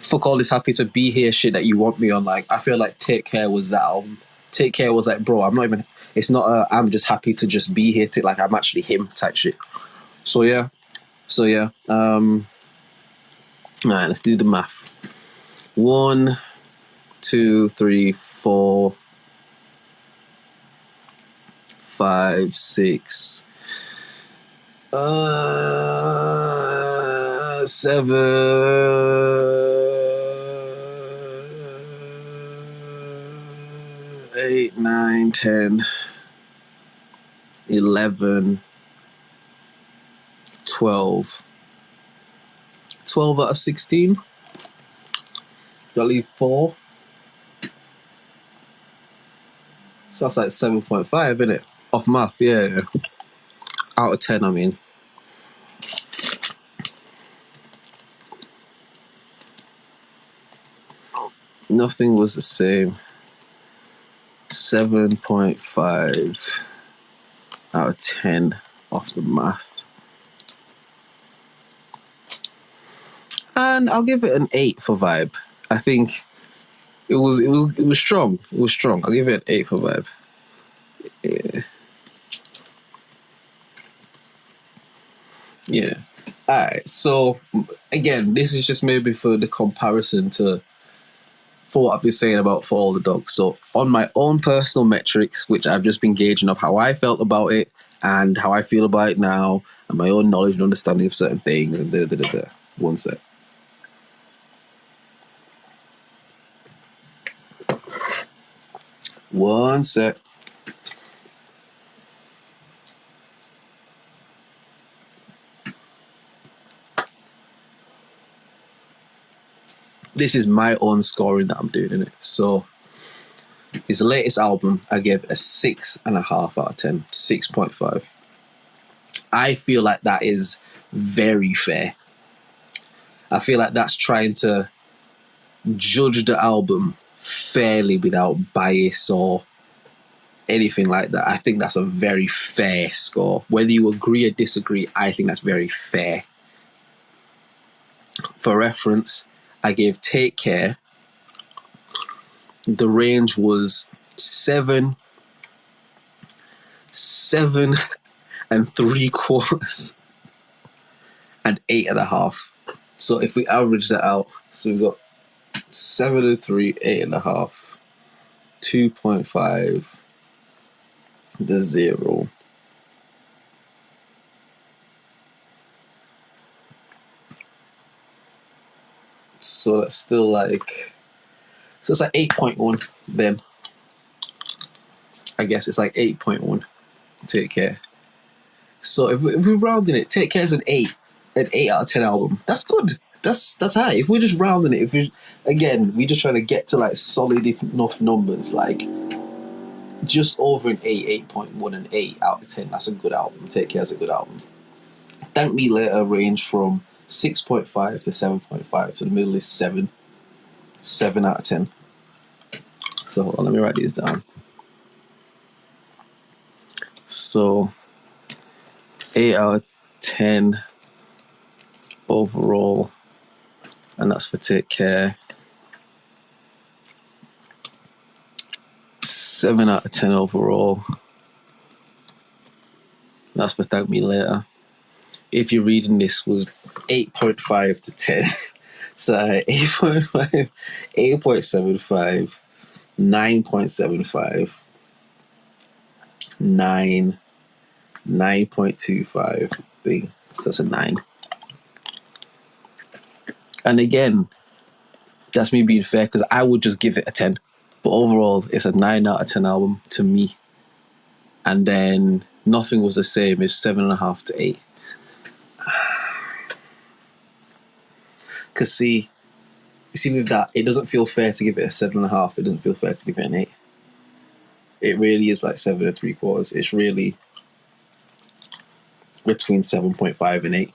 fuck all this happy to be here shit that you want me on. Like, I feel like Take Care was that album. Take Care was like, bro, I'm not even, it's not a, I'm just happy to just be here to, like, I'm actually him type shit. So yeah. All right, let's do the math. 1, 2, 3, 4, 5, 6, 7, 8, 9, 10, 11, 12. 12 out of 16. Gotta leave 4. So that's like 7.5, isn't it? Off math, yeah. Out of 10, I mean. Nothing Was the Same. 7.5 out of 10 off the math. And I'll give it an 8 for vibe. I think it was strong. It was strong. I'll give it an 8 for vibe. Yeah. Alright, so again, this is just maybe for the comparison to for what I've been saying about For All the Dogs. So on my own personal metrics, which I've just been gauging of how I felt about it and how I feel about it now, and my own knowledge and understanding of certain things, and One sec. One sec. This is my own scoring that I'm doing in it. So his latest album, I gave a 6.5 out of 10, 6.5. I feel like that is very fair. I feel like that's trying to judge the album fairly without bias or anything like that. I think that's a very fair score. Whether you agree or disagree, I think that's very fair. For reference, I gave Take Care. The range was 7 and 3/4 and 8.5. So if we average that out, so we've got 7 and 3, 8.5, 2.5, the 0. So that's still like, so it's like 8.1 then. I guess it's like 8.1. Take Care. So if we're rounding it, Take Care is an 8 out of 10 album. That's good. That's high. If we're just rounding it, we're just trying to get to like solid enough numbers, like just over an 8.1, and 8 out of 10. That's a good album. Take Care is a good album. Thank Me Later range from 6.5 to 7.5. So the middle is 7 out of 10. So hold on, let me write these down. So 8 out of 10 overall and that's for Take Care. 7 out of 10 overall. That's for Thank Me Later. If you're reading this, was 8.5 to 10. So 8.5, 8.75, 9.75, 9, 9.25 thing. So that's a 9. And again, that's me being fair because I would just give it a 10. But overall, it's a 9 out of 10 album to me. And then Nothing Was the Same is 7.5 to 8. Because see with that, it doesn't feel fair to give it a 7.5. It doesn't feel fair to give it an 8. It really is like 7 3/4. It's really between 7.5 and 8.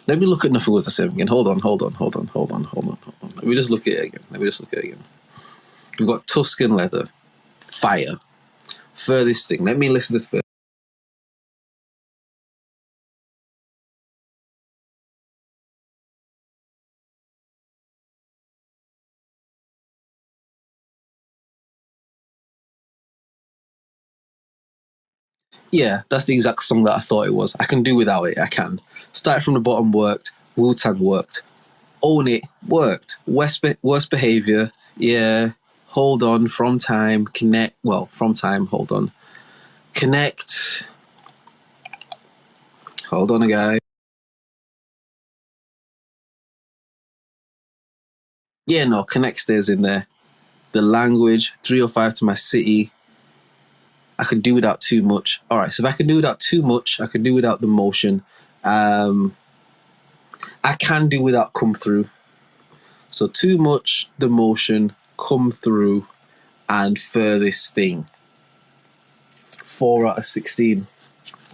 Let me look at Nothing Was the Same again. Hold on. Let me just look at it again. We've got Tuscan Leather, Fire, Furthest Thing. Let me listen to this first. Yeah, that's the exact song that I thought it was. I can do without it. I can. Start From the Bottom worked. Wu-Tang worked. Own It worked. Worst Behavior. Yeah. Hold On. From Time. Connect. Well, From Time. Hold On. Connect. Hold on, guy. Yeah, no. Connect stays in there. The Language. 305 to My City. I could do without Too Much. All right, so if I can do without Too Much, I can do without The Motion. I can do without Come Through. So Too Much, The Motion, Come Through, and Furthest Thing. 4 out of 16.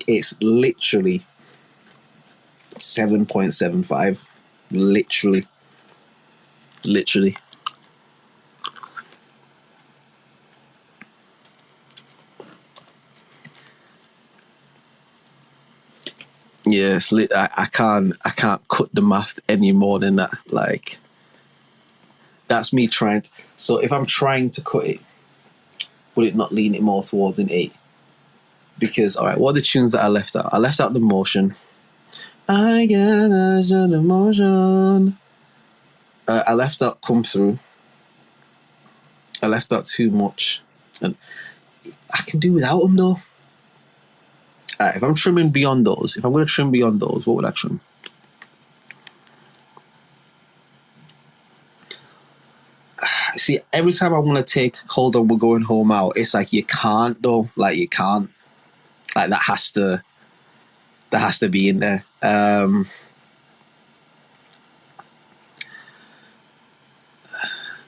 It's literally 7.75. Literally. Yes, I can't cut the math any more than that. Like, that's me trying to, so if I'm trying to cut it, would it not lean it more towards an 8? Because, all right, what are the tunes that I left out? I left out The Motion. I got the motion. I left out Come Through. I left out Too Much. And I can do without them, though. Right, if I'm trimming beyond those, if I'm going to trim beyond those, what would I trim? See, every time I want to take Hold On, We're Going Home out, it's like you can't, though. Like, you can't. Like, that has to be in there.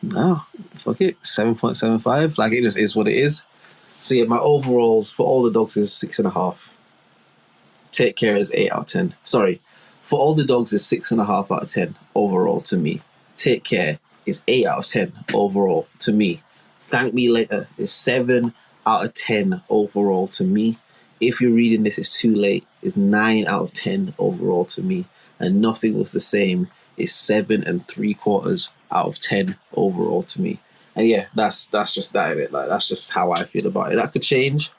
No, fuck it. 7.75. Like, it just is what it is. So yeah, my overalls for All the Dogs is 6.5. Take Care is 8 out of 10. Sorry, For All the Dogs is 6.5 out of 10 overall to me. Take Care is 8 out of 10 overall to me. Thank Me Later is 7 out of 10 overall to me. If you're reading this, it's too late. Is 9 out of 10 overall to me. And Nothing Was the Same is 7 3/4 out of 10 overall to me. And yeah, that's just that of it. Like, that's just how I feel about it. That could change.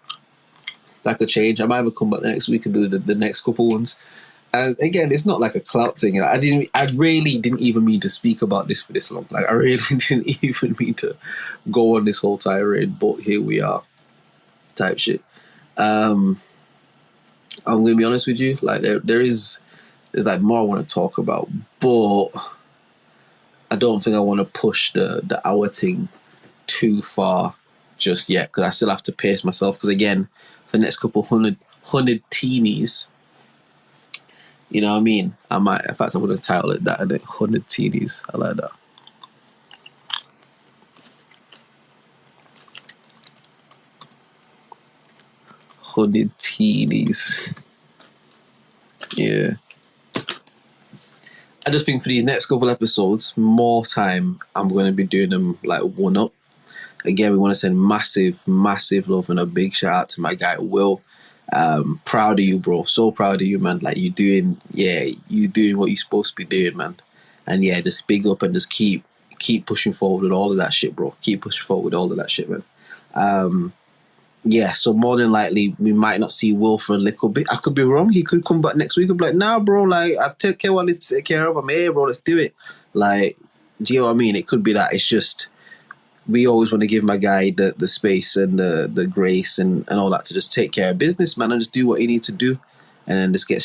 I might even come back next week and do the next couple ones. And again, it's not like a clout thing. I really didn't even mean to speak about this for this long. Like, I really didn't even mean to go on this whole tirade, but here we are, type shit. I'm gonna be honest with you. Like, there's like more I want to talk about, but I don't think I want to push the hour thing too far just yet, because I still have to pace myself. Because again, for the next couple Hunnid-Teenies, you know what I mean? I might, in fact, I'm going to title it that, Hunnid-Teenies. I like that. Hunnid-Teenies. Yeah. I just think for these next couple episodes, more time, I'm going to be doing them like one up. Again, we want to send massive love and a big shout out to my guy Will. Proud of you, bro. So proud of you, man. Like, you doing what you're supposed to be doing, man. And yeah, just big up and just keep pushing forward with all of that shit, bro. Keep pushing forward with all of that shit, man. Yeah, so more than likely we might not see Will for a little bit. I could be wrong. He could come back next week and be like, nah, bro, like, I take care of what I need to take care of. I'm here, bro. Let's do it. Like, do you know what I mean? It could be that. It's just, we always want to give my guy the space and the grace and all that to just take care of business, man, and just do what he needs to do, and then just get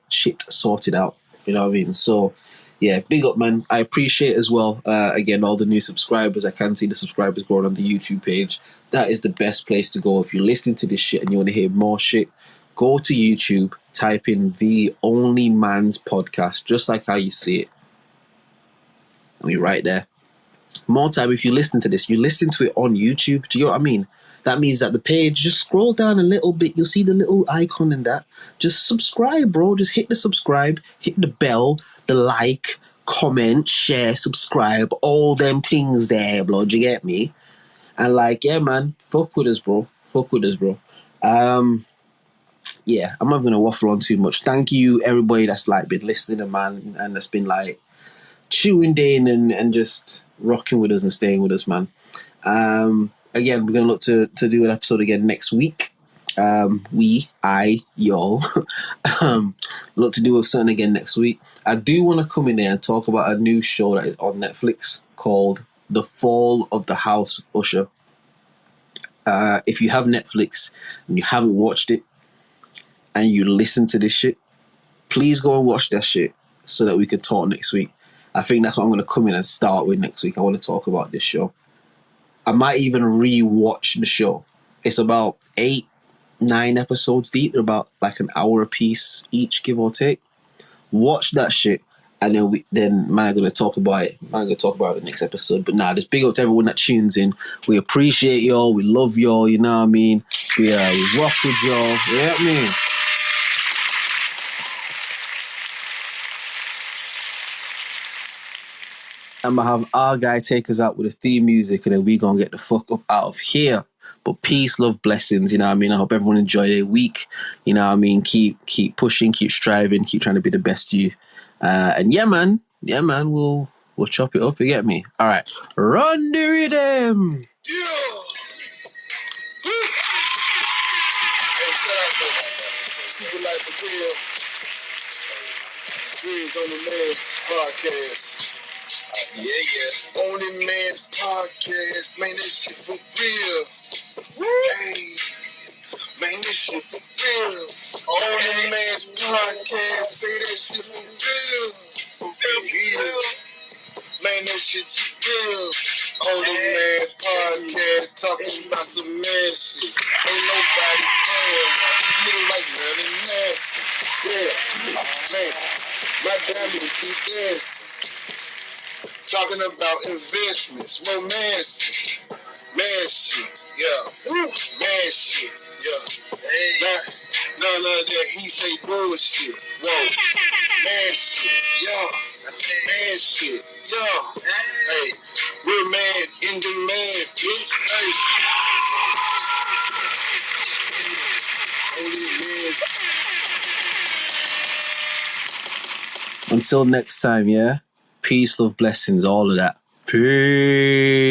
shit sorted out. You know what I mean? So yeah, big up, man. I appreciate as well, again, all the new subscribers. I can see the subscribers growing on the YouTube page. That is the best place to go if you're listening to this shit and you want to hear more shit. Go to YouTube, type in the OnlyMans podcast, just like how you see it. And you're right there. More time, if you listen to this, you listen to it on YouTube. Do you know what I mean? That means that the page, just scroll down a little bit. You'll see the little icon in that. Just subscribe, bro. Just hit the subscribe, hit the bell, the like, comment, share, subscribe, all them things there, bro. Do you get me? And like, yeah, man, fuck with us, bro. Fuck with us, bro. Yeah, I'm not gonna waffle on too much. Thank you, everybody that's like been listening, man, and that's been like tuned in and just rocking with us and staying with us, man. Again, we're gonna look to do an episode again next week. Y'all look to do something again next week. I do want to come in there and talk about a new show that is on Netflix called The Fall of the House of Usher. If you have Netflix and you haven't watched it and you listen to this shit, please go and watch that shit so that we can talk next week. I think that's what I'm going to come in and start with next week. I want to talk about this show. I might even re-watch the show. It's about 8-9 episodes deep. They're about like an hour a piece each, give or take. Watch that shit, and then I'm going to talk about it. I'm going to talk about it next episode. But nah, just big up to everyone that tunes in. We appreciate y'all. We love y'all. You know what I mean? We rock with y'all. You know what I mean? I'm going to have our guy take us out with the theme music, and then we going to get the fuck up out of here. But peace, love, blessings, you know what I mean? I hope everyone enjoy their week. You know what I mean? Keep pushing, keep striving, keep trying to be the best you. And yeah, man, we'll chop it up, you get me? All right, run the rhythm. Yeah. Hey, shout out to Super Life Appeal. Drizz OnlyMans podcast. Yeah. OnlyMans podcast. Man, this shit for real. Hey, man, this shit for real. OnlyMans podcast. Say that shit for real. Yeah. Man, that shit too real. OnlyMans podcast. Talking about some man shit. Ain't nobody playing. These niggas like running nasty. Yeah. Man, my diamond be this. Talking about investments, romance, man shit, yeah, man shit, yeah. None of that he say bullshit, whoa, man shit, yeah, man shit, yeah. Hey, we're mad in demand, bitch. Hey, OnlyMans. Until next time, yeah? Peace, love, blessings, all of that. Peace.